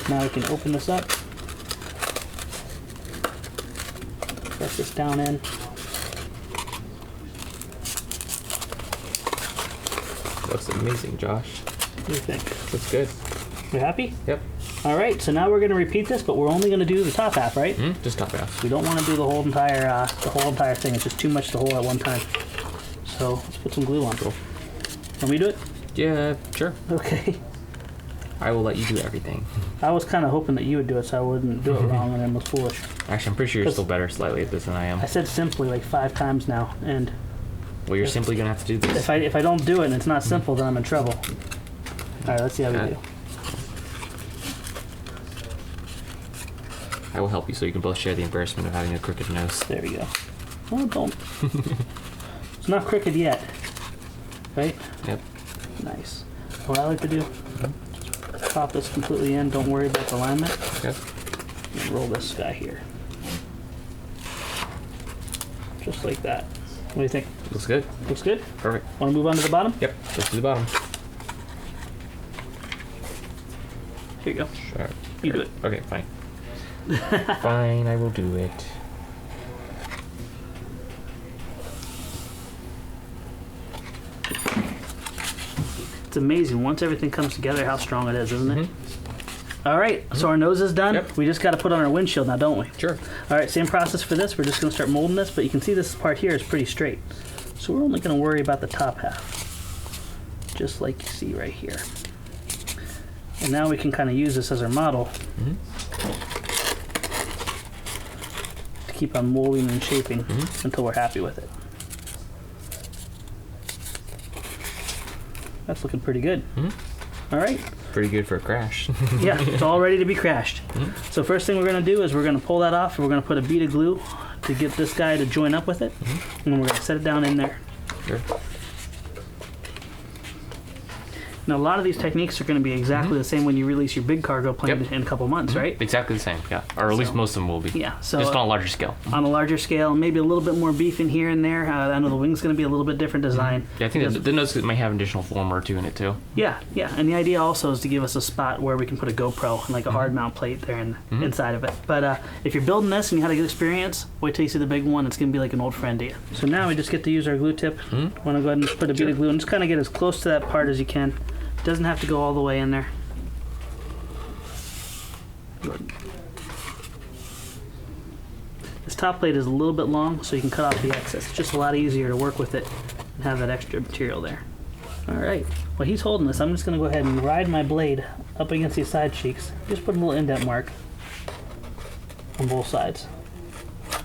Now we can open this up. Press this down in. looks amazing, Josh. What do you think? Looks good. You happy? Yep. All right, so now we're going to repeat this, but we're only going to do the top half, right? Just top half. We don't want to do the whole entire thing. It's just too much to hold at one time. So let's put some glue on. Cool. Want me to do it? Yeah, sure. Okay. I will let you do everything. I was kind of hoping that you would do it so I wouldn't do it wrong and then was foolish. Actually, I'm pretty sure you're still better slightly at this than I am. I said simply like 5 times now, and Well, you're simply going to have to do this. if I don't do it and it's not simple, then I'm in trouble. All right, let's see how we do. I will help you so you can both share the embarrassment of having a crooked nose. There we go. Oh, don't. It's not crooked yet, right? Yep. Nice. What I like to do, pop this completely in. Don't worry about the alignment. Okay. And roll this guy here. Just like that. What do you think? Looks good. Looks good? Perfect. Want to move on to the bottom? Yep. Let's do the bottom. Here you go. Sure. You do it. Okay, fine. Fine, I will do it. It's amazing once everything comes together how strong it is, isn't it? All right, so our nose is done. Yep. We just got to put on our windshield now, don't we? Sure. All right, same process for this. We're just going to start molding this, but you can see this part here is pretty straight. So we're only going to worry about the top half, just like you see right here. And now we can kind of use this as our model to keep on molding and shaping until we're happy with it. That's looking pretty good. All right. Pretty good for a crash. Yeah, it's all ready to be crashed. So first thing we're going to do is we're going to pull that off and we're going to put a bead of glue to get this guy to join up with it. And then we're going to set it down in there. Sure. Now a lot of these techniques are going to be exactly the same when you release your big cargo plane in a couple months, right? Exactly the same, yeah. Or at least most of them will be. Yeah. So just on a larger scale. On a larger scale, maybe a little bit more beef in here and there. I know the wing's going to be a little bit different design. Yeah, I think the nose might have an additional form or two in it too. Yeah, yeah. And the idea also is to give us a spot where we can put a GoPro and like a hard mount plate there inside of it. But if you're building this and you had a good experience, wait till you see the big one. It's going to be like an old friend to you. So now we just get to use our glue tip. Want to go ahead and just put a bead of glue and just kind of get as close to that part as you can. Doesn't have to go all the way in there. This top plate is a little bit long, so you can cut off the excess. It's just a lot easier to work with it and have that extra material there. All right, while he's holding this, I'm just gonna go ahead and ride my blade up against these side cheeks. Just put a little indent mark on both sides.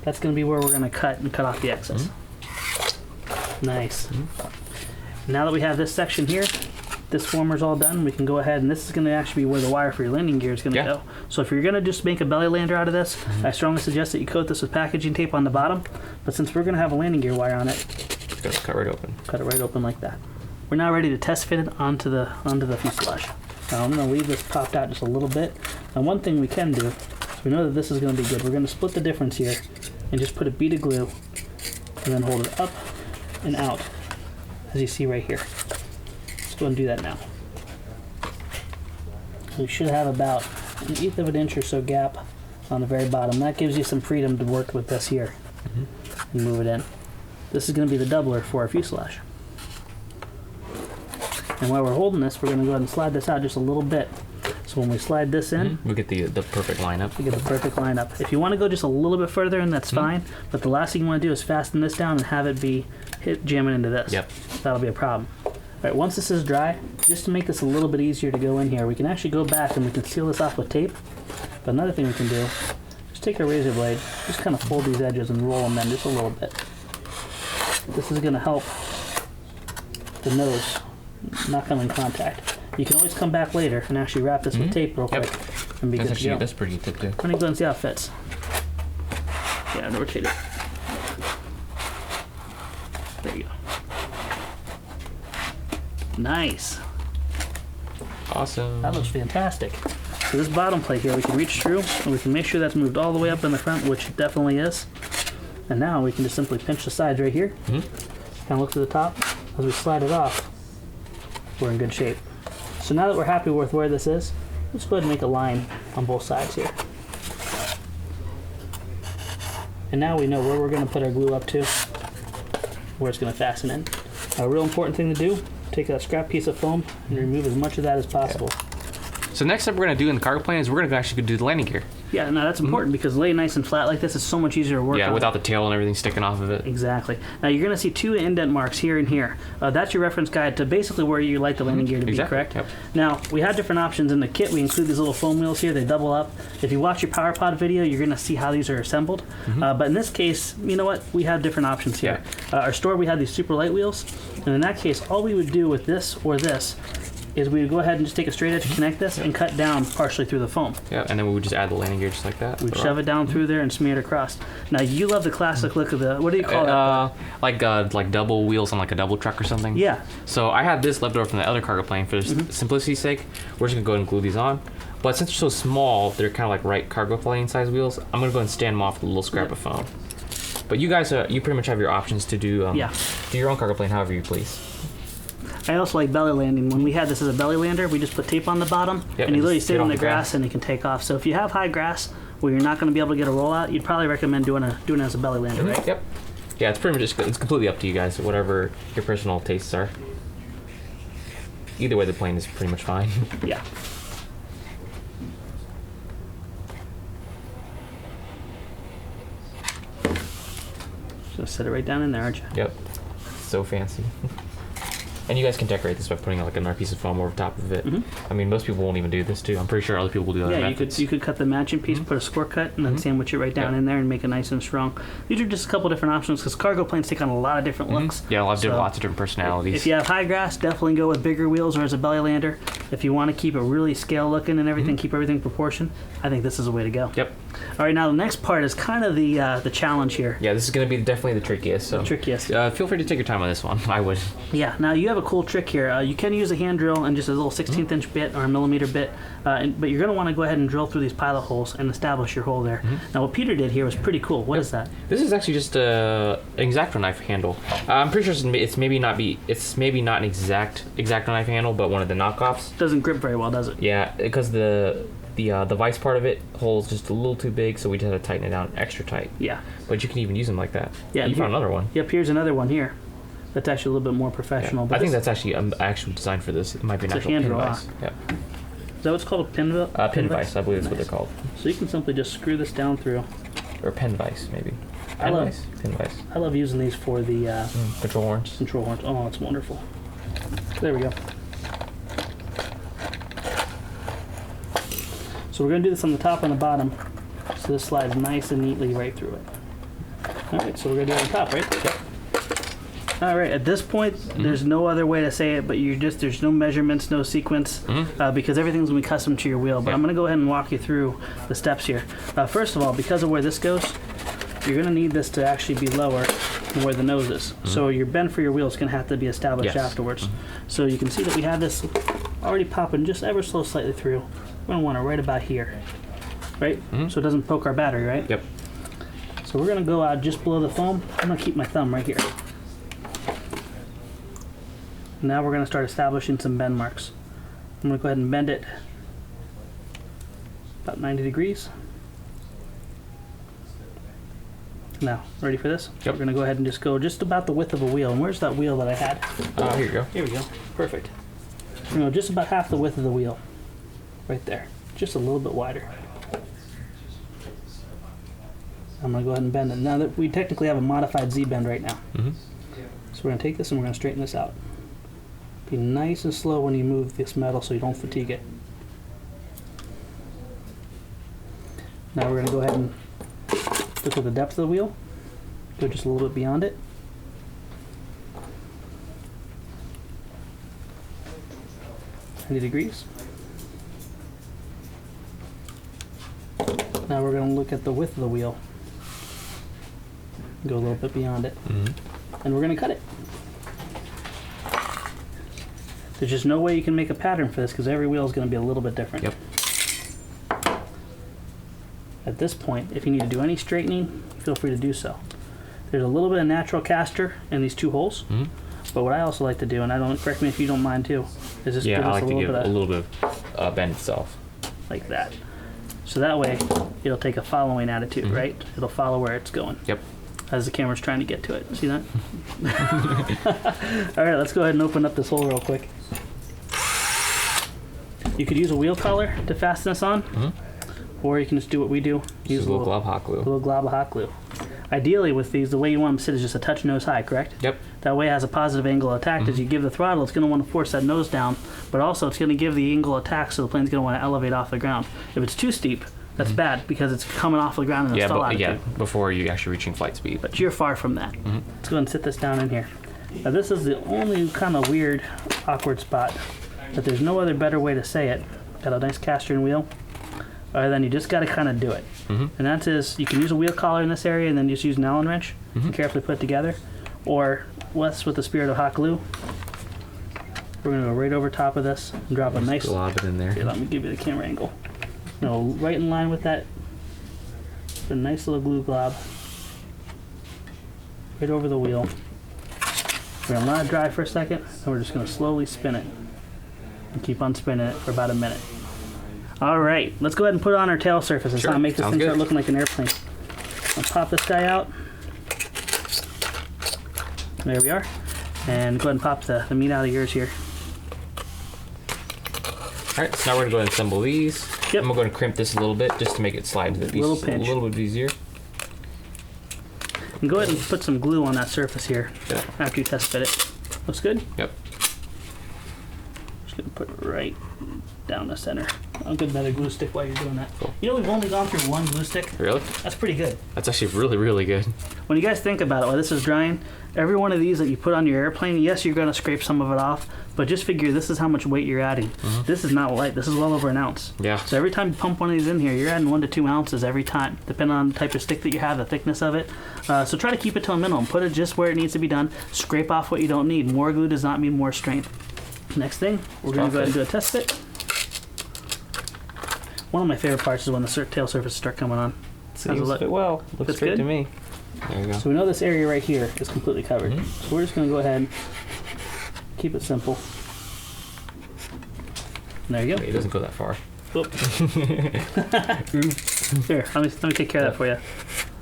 That's gonna be where we're gonna cut off the excess. Nice. Now that we have this section here, this former's all done, we can go ahead, and this is going to actually be where the wire for your landing gear is going to go. So if you're going to just make a belly lander out of this, I strongly suggest that you coat this with packaging tape on the bottom, but since we're going to have a landing gear wire on it, just gotta cut right open. Cut it right open like that. We're now ready to test fit it onto the fuselage. Now I'm going to leave this popped out just a little bit. Now one thing we can do, so we know that this is going to be good, we're going to split the difference here and just put a bead of glue and then hold it up and out, as you see right here. Go and do that now. We should have about 1/8 of an inch or so gap on the very bottom. That gives you some freedom to work with this here and move it in. This is going to be the doubler for our fuselage. And while we're holding this, we're going to go ahead and slide this out just a little bit. So when we slide this in, we get the perfect lineup. We get the perfect lineup. If you want to go just a little bit further in, that's fine. But the last thing you want to do is fasten this down and have it be jamming into this. Yep. That'll be a problem. All right, once this is dry, just to make this a little bit easier to go in here, we can actually go back and we can seal this off with tape. But another thing we can do, just take a razor blade, just kind of fold these edges and roll them in just a little bit. This is going to help the nose not come in contact. You can always come back later and actually wrap this with tape real quick and be good to go. That's pretty good too. Let me go ahead and see how it fits. Yeah, and rotate it. There you go. Nice. Awesome. That looks fantastic. So this bottom plate here, we can reach through and we can make sure that's moved all the way up in the front, which it definitely is. And now we can just simply pinch the sides right here. Kind of look to the top. As we slide it off, we're in good shape. So now that we're happy with where this is, let's go ahead and make a line on both sides here. And now we know where we're going to put our glue up to, where it's going to fasten in. A real important thing to do take a scrap piece of foam and remove as much of that as possible. Yeah. So next step we're going to do in the cargo plane is we're going to actually do the landing gear. Yeah, no, that's important because laying nice and flat like this is so much easier to work on. Yeah, without the tail and everything sticking off of it. Exactly. Now you're going to see 2 indent marks here and here. That's your reference guide to basically where you like the landing gear to be, correct? Yep. Now, we have different options in the kit. We include these little foam wheels here. They double up. If you watch your power pod video, you're going to see how these are assembled. But in this case, you know what? We have different options here. Our store, we had these super light wheels. And in that case, all we would do with this or this is we would go ahead and just take a straight edge, connect this, and cut down partially through the foam. Yeah, and then we would just add the landing gear just like that. We'd shove it down through there and smear it across. Now, you love the classic look of the, what do you call that? Like double wheels on like a double truck or something. Yeah. So I have this left over from the other cargo plane for simplicity's sake. We're just going to go ahead and glue these on. But since they're so small, they're kind of like right cargo plane size wheels, I'm going to go ahead and stand them off with a little scrap of foam. But you guys, you pretty much have your options to do your own cargo plane however you please. I also like belly landing. When we had this as a belly lander, we just put tape on the bottom, and you literally sit in the grass and it can take off. So if you have high grass where you're not going to be able to get a rollout, you'd probably recommend doing it as a belly lander, right? Yep. Yeah, it's pretty much it's completely up to you guys, whatever your personal tastes are. Either way, the plane is pretty much fine. Yeah. Just set it right down in there, aren't you? Yep. So fancy. And you guys can decorate this by putting like another piece of foam over top of it. I mean, most people won't even do this too. I'm pretty sure other people will do that. Yeah, you could cut the matching piece, put a score cut, and then sandwich it right down in there and make it nice and strong. These are just a couple different options because cargo planes take on a lot of different looks. Yeah, lots of different personalities. If you have high grass, definitely go with bigger wheels or as a belly lander. If you want to keep it really scale looking and everything, keep everything proportioned, I think this is the way to go. Yep. All right, now the next part is kind of the challenge here. Yeah, this is going to be definitely the trickiest. So feel free to take your time on this one. I would. Yeah. Now you have a cool trick here. You can use a hand drill and just a little 16th inch bit or a millimeter bit, but you're going to want to go ahead and drill through these pilot holes and establish your hole there. Now what Peter did here was pretty cool. What is that? This is actually just an X-Acto knife handle. I'm pretty sure it's maybe not an exact X-Acto knife handle, but one of the knockoffs. Doesn't grip very well, does it? Yeah, because the vice part of it hole's just a little too big, so we just had to tighten it down extra tight. Yeah. But you can even use them like that. Yeah. You found another one. Yep. Here's another one here. That's actually a little bit more professional. Yeah. But I think that's actually actually designed for this. It might be an actual pin vise. Yeah. Is that what's called a pin vise? Pin vise, I believe that's what they're called. So you can simply just screw this down through. Or pen vise, maybe. Pin vise. I love using these for the control horns. Control horns. Oh, it's wonderful. There we go. So we're going to do this on the top and the bottom, so this slides nice and neatly right through it. All right, so we're going to do it on top, right? Yep. All right, at this point, there's no other way to say it, but there's no measurements, no sequence, because everything's going to be custom to your wheel. But I'm going to go ahead and walk you through the steps here. First of all, because of where this goes, you're going to need this to actually be lower than where the nose is. So your bend for your wheel is going to have to be established afterwards. So you can see that we have this already popping just ever so slightly through. We're going to want it right about here, right? So it doesn't poke our battery, right? Yep. So we're going to go out just below the foam. I'm going to keep my thumb right here. Now we're going to start establishing some bend marks. I'm going to go ahead and bend it about 90 degrees. Now, ready for this? Yep. We're going to go ahead and just go just about the width of a wheel. And where's that wheel that I had? Here you go. Here we go. Perfect. We're going to go just about half the width of the wheel. Right there. Just a little bit wider. I'm going to go ahead and bend it. Now that we technically have a modified Z-bend right now. So we're going to take this and we're going to straighten this out. Be nice and slow when you move this metal so you don't fatigue it. Now we're going to go ahead and look at the depth of the wheel. Go just a little bit beyond it. $90. Now we're going to look at the width of the wheel. Go a little bit beyond it. And we're going to cut it. There's just no way you can make a pattern for this because every wheel is going to be a little bit different. Yep. At this point, if you need to do any straightening, feel free to do so. There's a little bit of natural caster in these two holes, but what I also like to do, and I don't, correct me if you don't mind too, is just give us a little bit of bend itself. Like that. So that way, it'll take a following attitude, right? It'll follow where it's going. Yep. as the camera's trying to get to it. See that? All right, let's go ahead and open up this hole real quick. You could use a wheel collar to fasten this on, or you can just do what we do. Use a little glob hot glue. A little glob of hot glue. Ideally, with these, the way you want them to sit is just a touch nose high, correct? Yep. That way it has a positive angle of attack. As you give the throttle, it's going to want to force that nose down, but also it's going to give the angle of attack, so the plane's going to want to elevate off the ground. If it's too steep, that's bad because it's coming off the ground in a stall attitude. Yeah, before you're actually reaching flight speed. But you're far from that. Let's go ahead and sit this down in here. Now this is the only kind of weird, awkward spot, but there's no other better way to say it. Got a nice caster and wheel. Other than you just got to kind of do it. And that is, you can use a wheel collar in this area and then just use an Allen wrench and carefully put it together. Or, less with the spirit of hot glue, we're going to go right over top of this and drop a nice... Glob it in there. Okay, let me give you the camera angle. Right in line with that, a nice little glue glob. Right over the wheel. We're going to let it dry for a second, and we're just going to slowly spin it. And keep on spinning it for about a minute. All right, let's go ahead and put it on our tail surface and start make this thing start looking like an airplane. I'll pop this guy out. There we are. And go ahead and pop the meat out of yours here. All right, so now we're going to go ahead and assemble these. Yep. And we're going to crimp this a little bit just to make it slide into the piece a little bit easier. And go ahead and put some glue on that surface here after you test fit it. Looks good? Yep. Just going to put it right down the center. I'll get another glue stick while you're doing that. Cool. You know, we've only gone through one glue stick. Really? That's pretty good. That's actually really, really good. When you guys think about it, while this is drying, every one of these that you put on your airplane, yes, you're going to scrape some of it off, but just figure this is how much weight you're adding. This is not light. This is well over an ounce. Yeah. So every time you pump one of these in here, you're adding 1 to 2 ounces every time, depending on the type of stick that you have, the thickness of it. So try to keep it to a minimum. Put it just where it needs to be done. Scrape off what you don't need. More glue does not mean more strength. Next thing, we're going to go ahead and do a test fit. One of my favorite parts is when the tail surfaces start coming on. Seems to fit well. Looks good to me. There you go. So we know this area right here is completely covered. So we're just going to go ahead and keep it simple. And there you go. It doesn't go that far. Oop. Here, let me take care of that for you.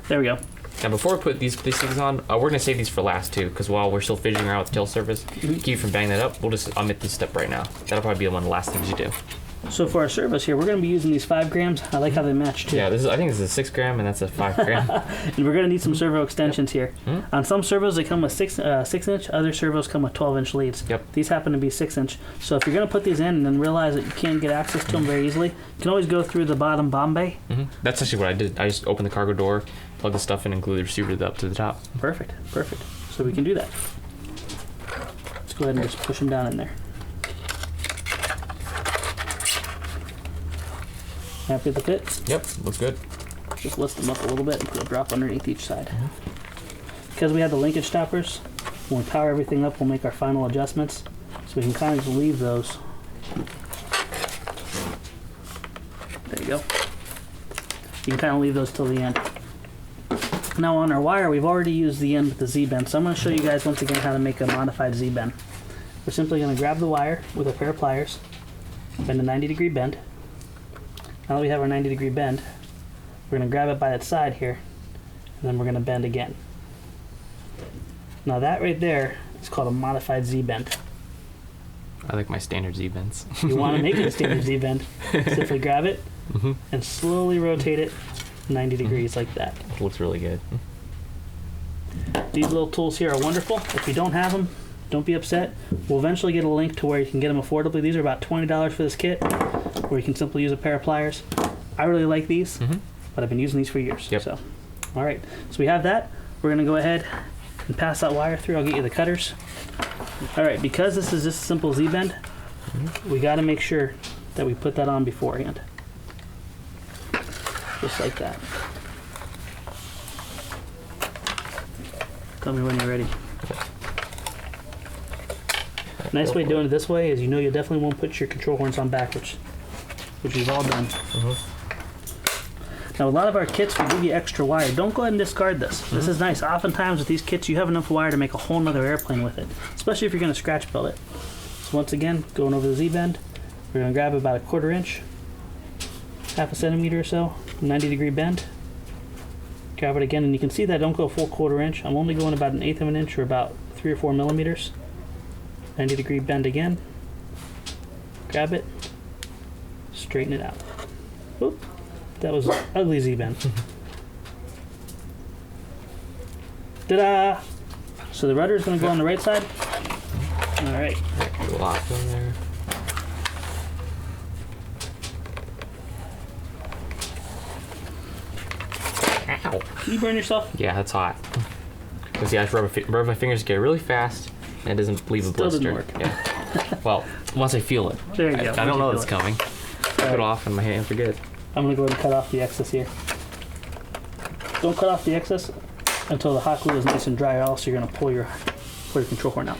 There we go. Now before we put these things on, we're going to save these for last too, because while we're still fidgeting around with the tail surface, keep you from banging that up, we'll just omit this step right now. That'll probably be one of the last things you do. So for our service here, we're going to be using these 5 grams. I like how they match too. Yeah, I think this is a 6 gram and that's a 5 gram. And we're going to need some servo extensions here. On some servos, they come with 6 inch. Other servos come with 12-inch leads. These happen to be 6-inch. So if you're going to put these in and then realize that you can't get access to them very easily, you can always go through the bottom bomb bay. That's actually what I did. I just opened the cargo door, plug the stuff in, and glue the receiver up to the top. Perfect. So we can do that. Let's go ahead and just push them down in there. Happy with the fit? Yep, looks good. Just lift them up a little bit and put a drop underneath each side. Because we have the linkage stoppers, when we power everything up, we'll make our final adjustments. So we can kind of just leave those. There you go. You can kind of leave those till the end. Now on our wire, we've already used the end with the Z-bend, so I'm going to show you guys once again how to make a modified Z-bend. We're simply going to grab the wire with a pair of pliers, bend a 90-degree bend. Now that we have our 90-degree bend, we're going to grab it by its side here, and then we're going to bend again. Now that right there is called a modified Z-bend. I like my standard Z-bends. You want to make it a standard Z-bend. Simply grab it and slowly rotate it 90 degrees like that. It looks really good. These little tools here are wonderful. If you don't have them, don't be upset. We'll eventually get a link to where you can get them affordably. These are about $20 for this kit, where you can simply use a pair of pliers. I really like these, but I've been using these for years. So, all right. So we have that. We're going to go ahead and pass that wire through. I'll get you the cutters. All right. Because this is just a simple Z-bend, we got to make sure that we put that on beforehand. Just like that. Tell me when you're ready. Nice way of doing it this way is you definitely won't put your control horns on backwards, which we've all done. Now a lot of our kits will give you extra wire. Don't go ahead and discard this. This is nice. Oftentimes with these kits you have enough wire to make a whole nother airplane with it, especially if you're going to scratch build it. So once again, going over the Z-bend, we're going to grab about a 1/4 inch, half a centimeter or so, 90-degree bend. Grab it again, and you can see that I don't go full 1/4 inch. I'm only going about 1/8 of an inch, or about 3 or 4 millimeters. 90-degree bend again. Grab it. Straighten it out. Oop. That was an ugly Z-bend. Ta-da! So the rudder is going to go on the right side. All right. Lock in there. Ow. You burn yourself? Yeah, that's hot. Because yeah, I rub my fingers together really fast, and it doesn't leave a blister. Still didn't work. Yeah. Well, once I feel it. There you go. I don't know it's coming. Take it off, and my hands are good. I'm going to go ahead and cut off the excess here. Don't cut off the excess until the hot glue is nice and dry, or else you're going to pull your control horn out.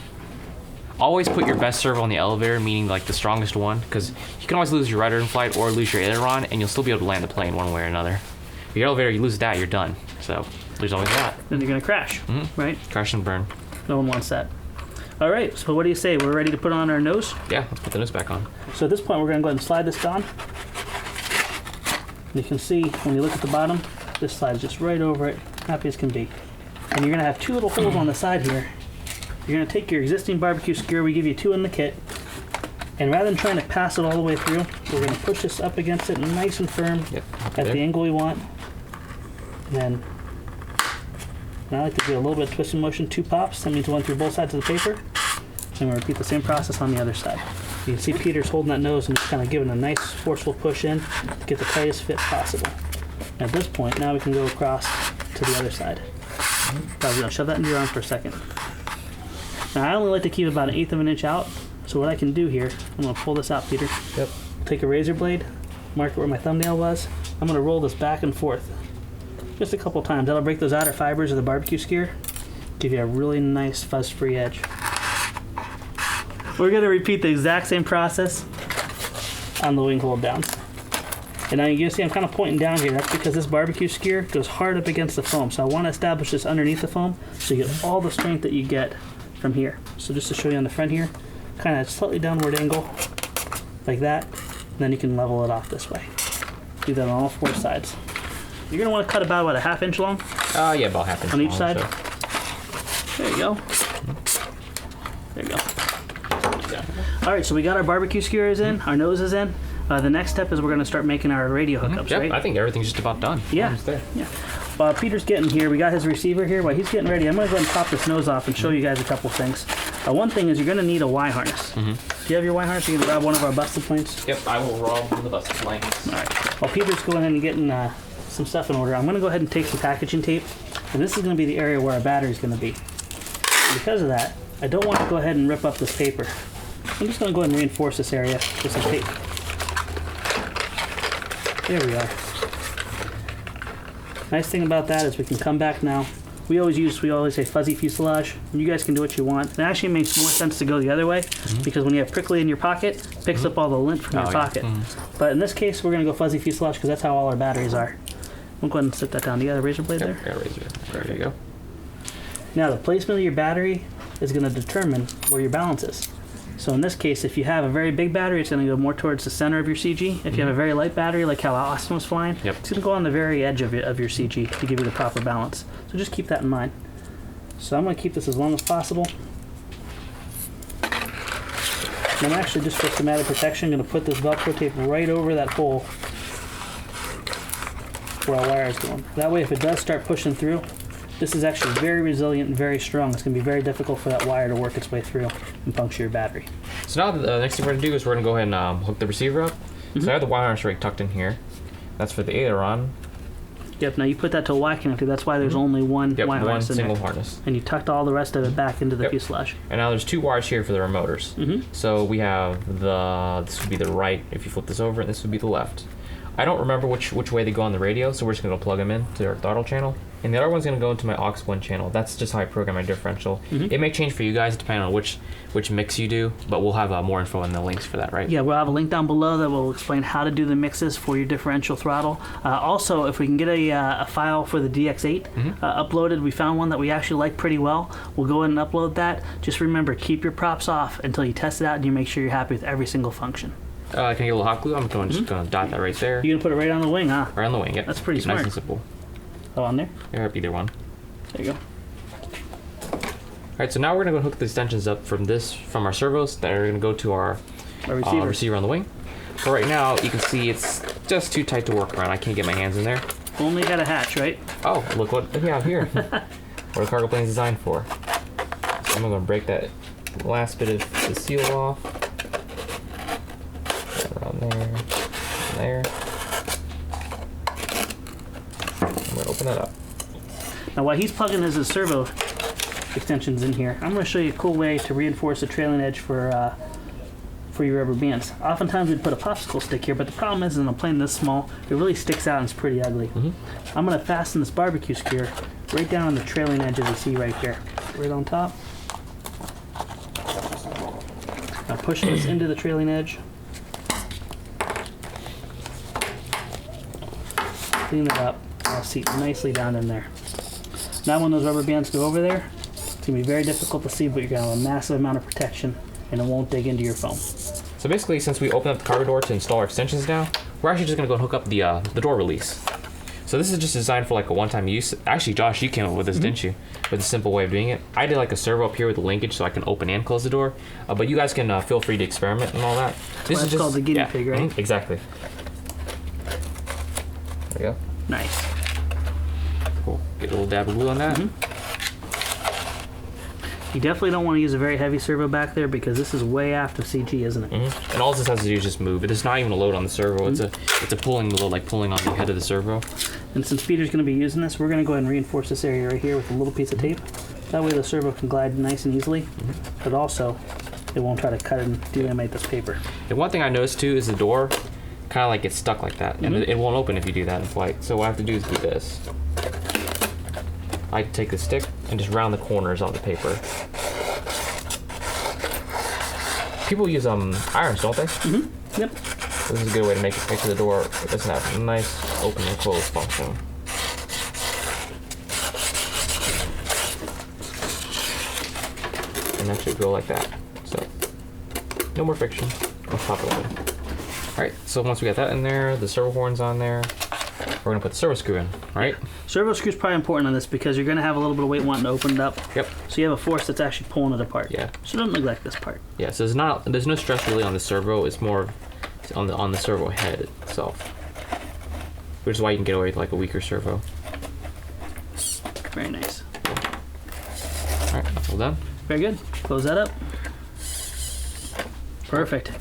Always put your best servo on the elevator, meaning like the strongest one, because you can always lose your rudder in flight or lose your aileron, and you'll still be able to land the plane one way or another. If your elevator, you lose that, you're done. So there's always that. Then you're going to crash, right? Crash and burn. No one wants that. All right, so what do you say? We're ready to put on our nose? Yeah, let's put the nose back on. So at this point, we're going to go ahead and slide this down. You can see when you look at the bottom, this slides just right over it, happy as can be. And you're going to have 2 little holes on the side here. You're going to take your existing barbecue skewer, we give you 2 in the kit, and rather than trying to pass it all the way through, we're going to push this up against it nice and firm at the angle we want. And then I like to do a little bit of twisting motion, 2 pops. That means 1 through both sides of the paper. And we'll repeat the same process on the other side. You can see Peter's holding that nose and just kind of giving a nice forceful push in to get the tightest fit possible. At this point, now we can go across to the other side. Probably gonna shove that into your arm for a second. Now I only like to keep about 1/8 of an inch out. So what I can do here, I'm gonna pull this out, Peter. Yep. Take a razor blade, mark it where my thumbnail was. I'm gonna roll this back and forth. Just a couple times. That'll break those outer fibers of the barbecue skewer. Give you a really nice fuzz-free edge. We're gonna repeat the exact same process on the wing hold downs. And now you can see I'm kind of pointing down here. That's because this barbecue skewer goes hard up against the foam. So I want to establish this underneath the foam so you get all the strength that you get from here. So just to show you on the front here, kind of slightly downward angle, like that. And then you can level it off this way. Do that on all 4 sides. You're going to want to cut about, what, a 1/2 inch long? Yeah, about 1/2 inch on each long, side? So. There you go. There you go. All right, so we got our barbecue skewers in, our nose is in. The next step is we're going to start making our radio hookups, Yep, right? I think everything's just about done. Yeah. Yeah. While Peter's getting here, we got his receiver here. While he's getting ready, I'm going to go ahead and pop this nose off and show you guys a couple things. One thing is you're going to need a Y harness. Do you have your Y harness? You can grab one of our busted planes? Yep, I will roll the busted planes. All right. While Peter's going in and getting some stuff in order, I'm going to go ahead and take some packaging tape. And this is going to be the area where our battery is going to be. And because of that, I don't want to go ahead and rip up this paper. I'm just going to go ahead and reinforce this area with some tape. There we are. Nice thing about that is we can come back now. We always say fuzzy fuselage. You guys can do what you want. It actually makes more sense to go the other way because when you have prickly in your pocket, it picks up all the lint from your pocket. But in this case, we're going to go fuzzy fuselage because that's how all our batteries are. We'll go ahead and sit that down. You got a razor blade there? Yeah, razor. There you go. Now the placement of your battery is going to determine where your balance is. So in this case, if you have a very big battery, it's going to go more towards the center of your CG. If you have a very light battery, like how Austin was flying, it's going to go on the very edge of your CG to give you the proper balance. So just keep that in mind. So I'm going to keep this as long as possible. And I'm actually, just for some added protection, going to put this Velcro tape right over that hole where our wire is going. That way, if it does start pushing through, this is actually very resilient and very strong. It's going to be very difficult for that wire to work its way through and puncture your battery. So now the next thing we're going to do is we're going to go ahead and hook the receiver up. So I have the wire harness right tucked in here. That's for the aileron. Yep, now you put that to a Y connector. That's why there's only one Y harness in there. One single harness. And you tucked all the rest of it back into the fuselage. And now there's 2 wires here for the remoters. So we have this would be the right if you flip this over, and this would be the left. I don't remember which way they go on the radio, so we're just going to plug them in to our throttle channel. And the other one's going to go into my aux 1 channel. That's just how I program my differential. It may change for you guys depending on which mix you do, but we'll have more info in the links for that, right? Yeah, we'll have a link down below that will explain how to do the mixes for your differential throttle. Also, if we can get a file for the DX8 uploaded, we found one that we actually like pretty well. We'll go ahead and upload that. Just remember, keep your props off until you test it out and you make sure you're happy with every single function. Can I get a little hot glue? I'm just going to dot that right there. You're going to put it right on the wing, huh? Right on the wing, yep. That's pretty smart. Nice and simple. Oh, on there? Yeah, either one. There you go. Alright, so now we're going to go hook the extensions up from our servos that are going to go to our receiver on the wing. But right now, you can see it's just too tight to work around. I can't get my hands in there. Only got a hatch, right? Oh, look what we have here. What a cargo plane is designed for. So I'm going to break that last bit of the seal off. Around there. There. I'm going to open that up. Now while he's plugging his servo extensions in here, I'm going to show you a cool way to reinforce the trailing edge for your rubber bands. Oftentimes we'd put a popsicle stick here, but the problem is in a plane this small, it really sticks out and it's pretty ugly. I'm going to fasten this barbecue skewer right down on the trailing edge as you see right here. Right on top. Now push this into the trailing edge. Clean it up. I'll seat nicely down in there. Now when those rubber bands go over there, it's going to be very difficult to see, but you're going to have a massive amount of protection and it won't dig into your foam. So basically, since we opened up the cargo door to install our extensions now, we're actually just going to go and hook up the door release. So this is just designed for like a one-time use. Actually, Josh, you came up with this, didn't you? With a simple way of doing it. I did like a servo up here with a linkage so I can open and close the door. But you guys can feel free to experiment and all that. This is just called the guinea pig, right? Exactly. There we go. Nice. Cool. Get a little dab of glue on that. You definitely don't want to use a very heavy servo back there because this is way aft of CG, isn't it? And all this has to do is just move. It is not even a load on the servo. It's a pulling load, like pulling on the head of the servo. And since Peter's going to be using this, we're going to go ahead and reinforce this area right here with a little piece of tape. That way the servo can glide nice and easily, but also it won't try to cut and delaminate this paper. And one thing I noticed too is the door kind of like gets stuck like that, and it won't open if you do that in flight. So what I have to do is do this. I take the stick and just round the corners on the paper. People use irons, don't they? Yep. This is a good way to make sure the door doesn't have a nice open and close function. And that should go like that. So, no more friction. Let's pop it open. Alright, so once we got that in there, the servo horn's on there, we're going to put the servo screw in, right? Servo screw's probably important on this because you're going to have a little bit of weight wanting to open it up. Yep. So you have a force that's actually pulling it apart. Yeah. So don't neglect this part. Yeah, so there's no stress really on the servo, it's more on the servo head itself. Which is why you can get away with like a weaker servo. Very nice. Alright, that's all done. Very good. Close that up. Perfect.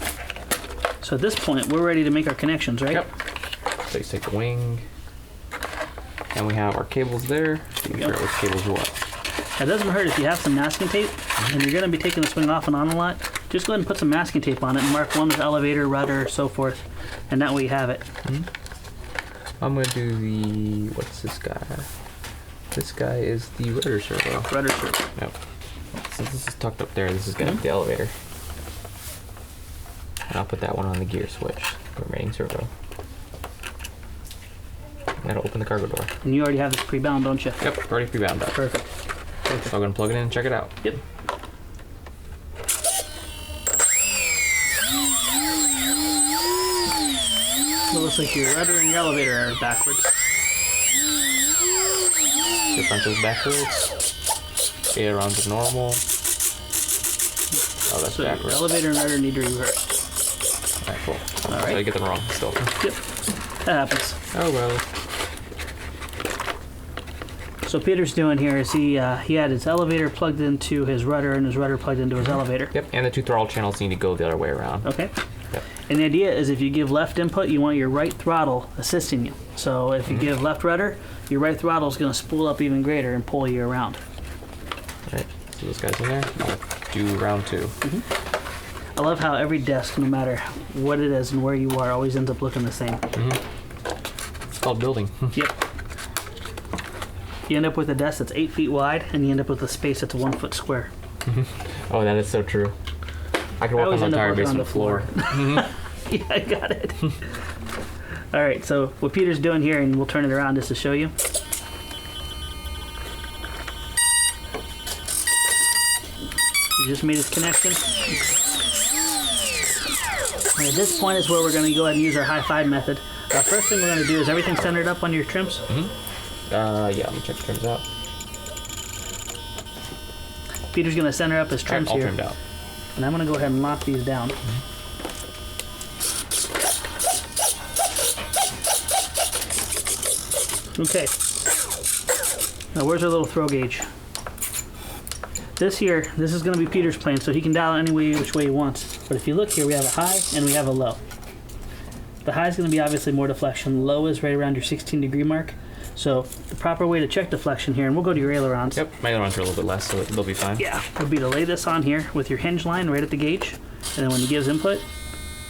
So at this point, we're ready to make our connections, right? Yep. So you take the wing, and we have our cables there. So you can figure out which cables are what. It doesn't hurt if you have some masking tape, and you're going to be taking this wing off and on a lot. Just go ahead and put some masking tape on it and mark one with elevator, rudder, so forth, and that way you have it. I'm going to do the, what's this guy? This guy is the rudder servo. Rudder servo. Yep. Since this is tucked up there, this is going to be the elevator. And I'll put that one on the gear switch, the remaining servo. And that'll open the cargo door. And you already have this pre-bound, don't you? Yep, already pre-bound that. Perfect. So I'm going to plug it in and check it out. Yep. It looks like your rudder and your elevator are backwards. Your front is backwards. Ailerons are normal. Oh, that's So backwards. your elevator and rudder need to reverse. Alright, cool. All right. So I get them wrong still. Yep. That happens. Oh well. So Peter's doing here is he had his elevator plugged into his rudder and his rudder plugged into his elevator. Yep, and the two throttle channels need to go the other way around. Okay. Yep. And the idea is if you give left input, you want your right throttle assisting you. So if you give left rudder, your right throttle is going to spool up even greater and pull you around. Alright, so those guys in there. I'll do round two. I love how every desk, no matter what it is and where you are, always ends up looking the same. It's called building. Yep. You end up with a desk that's 8 feet wide, and you end up with a space that's 1 foot square. Oh, that is so true. I could walk on the entire basement floor. Yeah, I got it. All right, so what Peter's doing here, and we'll turn it around just to show you. He just made his connection. And at this point is where we're going to go ahead and use our high five method. First thing we're going to do is everything centered up on your trims. Yeah, let me check the trims out. Peter's going to center up his trims all here. trimmed out. And I'm going to go ahead and lock these down. Okay. Now where's our little throw gauge? This is going to be Peter's plane, so he can dial it any way, which way he wants. But if you look here, we have a high and we have a low. The high is going to be obviously more deflection. The low is right around your 16-degree mark. So the proper way to check deflection here, and we'll go to your ailerons. Yep, my ailerons are a little bit less, so they'll be fine. Yeah, would be to lay this on here with your hinge line right at the gauge, and then when he gives input,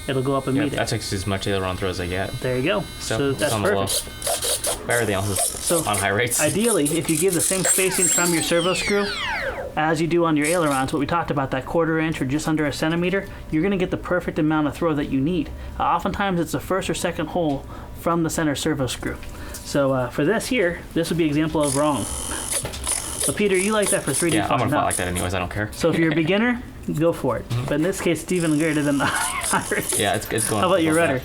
it'll go up and meet it. That takes as much aileron throw as I get. There you go. So that's perfect. Everything else is on high rates. Ideally, if you give the same spacing from your servo screw as you do on your ailerons, what we talked about, that 1/4 inch or just under a centimeter, you're going to get the perfect amount of throw that you need. Oftentimes, it's the first or second hole from the center servo screw. So for this here, this would be an example of wrong. But Peter, you like that for 3D Yeah, fun. I'm going to fly like that anyways. I don't care. So if you're a beginner, go for it. But in this case, it's even greater than the high rates. Yeah, it's going. How about your rudder?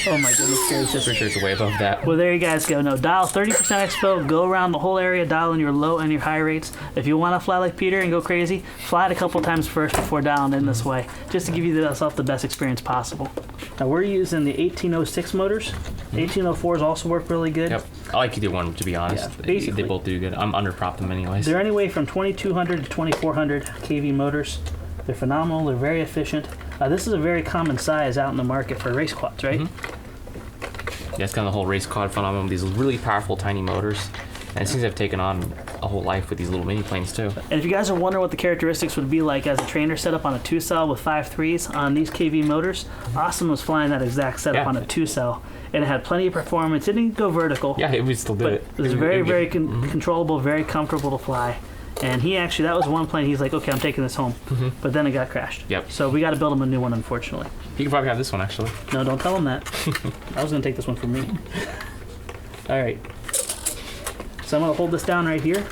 Oh my goodness gracious. Pretty sure it's way above that. Well, there you guys go. No, dial 30% expo, go around the whole area, dial in your low and your high rates. If you want to fly like Peter and go crazy, fly it a couple times first before dialing in this way, just to give yourself the best experience possible. Now, we're using the 1806 motors. 1804s also work really good. Yep. I like either one, to be honest. Yeah, basically. They both do good. I'm underpropped them anyways. They're anyway from 2200 to 2400 kV motors. They're phenomenal. They're very efficient. This is a very common size out in the market for race quads, right? Yeah, it's kind of the whole race quad phenomenon with these really powerful tiny motors. And it seems to have taken on a whole life with these little mini planes too. And if you guys are wondering what the characteristics would be like as a trainer setup on a 2-cell with 5.3s on these KV motors, Austin was flying that exact setup on a 2-cell. And it had plenty of performance. It didn't go vertical. Yeah, it would still do it. It was very controllable, very comfortable to fly. And he actually, that was one plane, he's like, okay, I'm taking this home. But then it got crashed. Yep. So we got to build him a new one, unfortunately. You can probably have this one, actually. No, don't tell him that. I was going to take this one from me. All right. So I'm going to hold this down right here.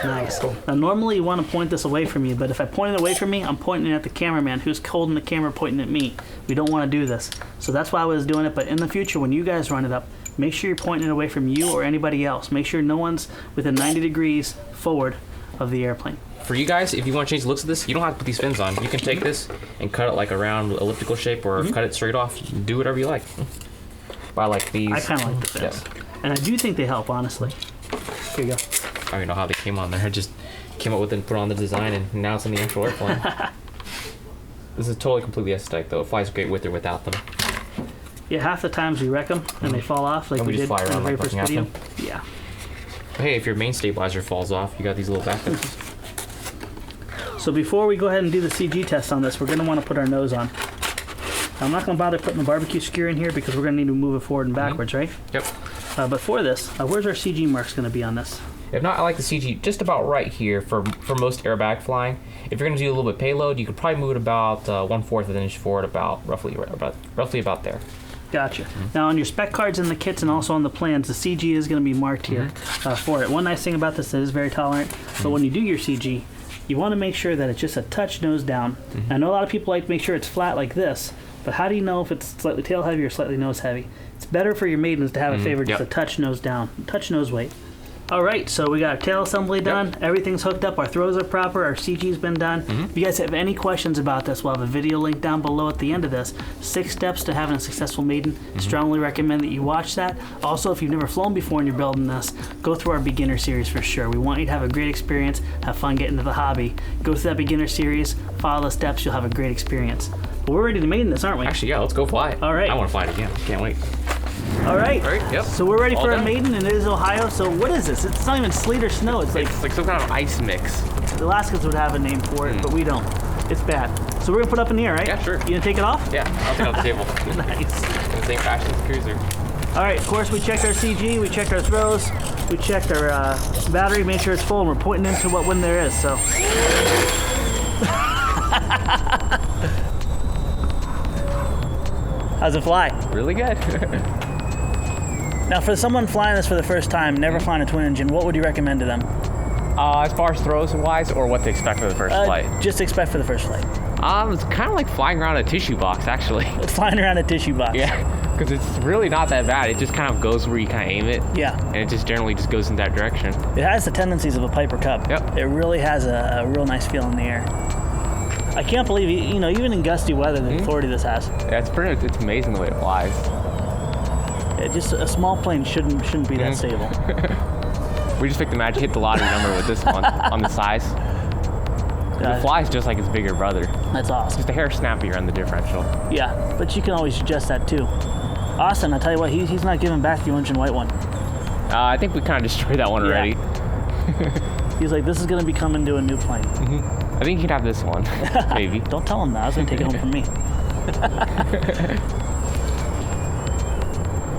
Nice. Now, normally you want to point this away from you, but if I point it away from me, I'm pointing it at the cameraman who's holding the camera pointing at me. We don't want to do this. So that's why I was doing it, but in the future, when you guys run it up, make sure you're pointing it away from you or anybody else. Make sure no one's within 90 degrees forward of the airplane. For you guys, if you want to change the looks of this, you don't have to put these fins on. You can take this and cut it like a round elliptical shape or cut it straight off. Do whatever you like. But I like these. I kind of like the fins. Yeah. And I do think they help, honestly. Here you go. I don't even know how they came on there. I just came up with and put on the design, and now it's in the actual airplane. This is totally completely aesthetic, though. It flies great with or without them. Yeah, half the times we wreck them and they fall off, like we did in the very first video. Yeah. But hey, if your main stabilizer falls off, you got these little backups. So before we go ahead and do the CG test on this, we're going to want to put our nose on. I'm not going to bother putting the barbecue skewer in here because we're going to need to move it forward and backwards, right? Yep. But for this, where's our CG marks going to be on this? If not, I like the CG just about right here for most airbag flying. If you're going to do a little bit payload, you could probably move it about 1/4 of an inch forward, about roughly about there. Gotcha. Now on your spec cards and the kits and also on the plans, the CG is going to be marked here for it. One nice thing about this, it is very tolerant, but when you do your CG, you want to make sure that it's just a touch nose down. I know a lot of people like to make sure it's flat like this, but how do you know if it's slightly tail heavy or slightly nose heavy? It's better for your maidens to have it favored just a touch nose down, touch nose weight. All right, so we got our tail assembly done. Everything's hooked up. Our throws are proper. Our CG's been done. If you guys have any questions about this, we'll have a video link down below at the end of this. 6 steps to having a successful maiden. Strongly recommend that you watch that. Also, if you've never flown before and you're building this, go through our beginner series for sure. We want you to have a great experience, have fun getting into the hobby. Go through that beginner series, follow the steps, you'll have a great experience. But we're ready to maiden this, aren't we? Actually, yeah, let's go fly it. All right. I want to fly it again. Can't wait. All right. Yep. So we're ready for done. a maiden, and it is Ohio. So what is this? It's not even sleet or snow. It's like some kind of ice mix. The Alaskans would have a name for it, but we don't. It's bad. So we're gonna put it up in the air, right? Yeah, sure. You gonna take it off? Yeah, I'll take it off the table. Nice. In the same fashion as the cruiser. All right. Of course, we checked our CG, we checked our throws, we checked our battery, made sure it's full, and we're pointing into what wind there is. So. How's it fly? Really good. Now, for someone flying this for the first time, never flying a twin engine, what would you recommend to them? As far as throws wise, or what to expect for the first flight? Just expect for the first flight. It's kind of like flying around a tissue box, actually. Flying around a tissue box. Yeah, because it's really not that bad. It just kind of goes where you kind of aim it. Yeah. And it just generally just goes in that direction. It has the tendencies of a Piper Cub. Yep. It really has a real nice feel in the air. I can't believe, even in gusty weather, the authority this has. Yeah, it's amazing the way it flies. Just a small plane shouldn't be that stable. We just picked the magic, hit the lottery number with this one on the size. It flies just like its bigger brother. That's awesome. Just a hair snappier on the differential. Yeah, but you can always adjust that too. Austin, I tell you what, he's not giving back the orange and white one. I think we kind of destroyed that one already. He's like, this is going to be coming to a new plane. I think you could have this one, maybe. Don't tell him that. I was going to take it home from me.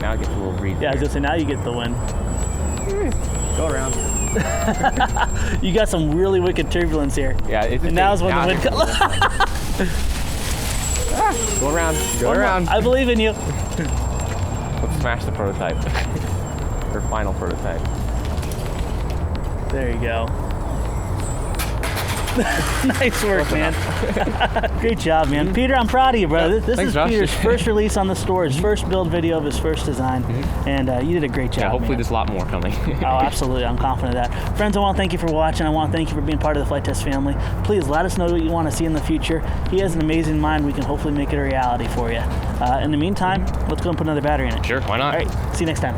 Now I get a little breathe. Yeah, I was going to say, now you get the win. Go around. You got some really wicked turbulence here. Yeah, and now's when the wind comes. Go around. Go around. I believe in you. Let's smash the prototype. Or final prototype. There you go. Nice work, man. Great job, man. Peter, I'm proud of you, brother. This Thanks, is Josh. Peter's first release on the store, his first build video of his first design, and you did a great job. Yeah, hopefully man. there's a lot more coming. Oh, absolutely. I'm confident of that. Friends, I want to thank you for watching. I want to thank you for being part of the Flite Test family. Please let us know what you want to see in the future. He has an amazing mind. We can hopefully make it a reality for you. In the meantime, let's go and put another battery in it. Sure, why not? All right. See you next time.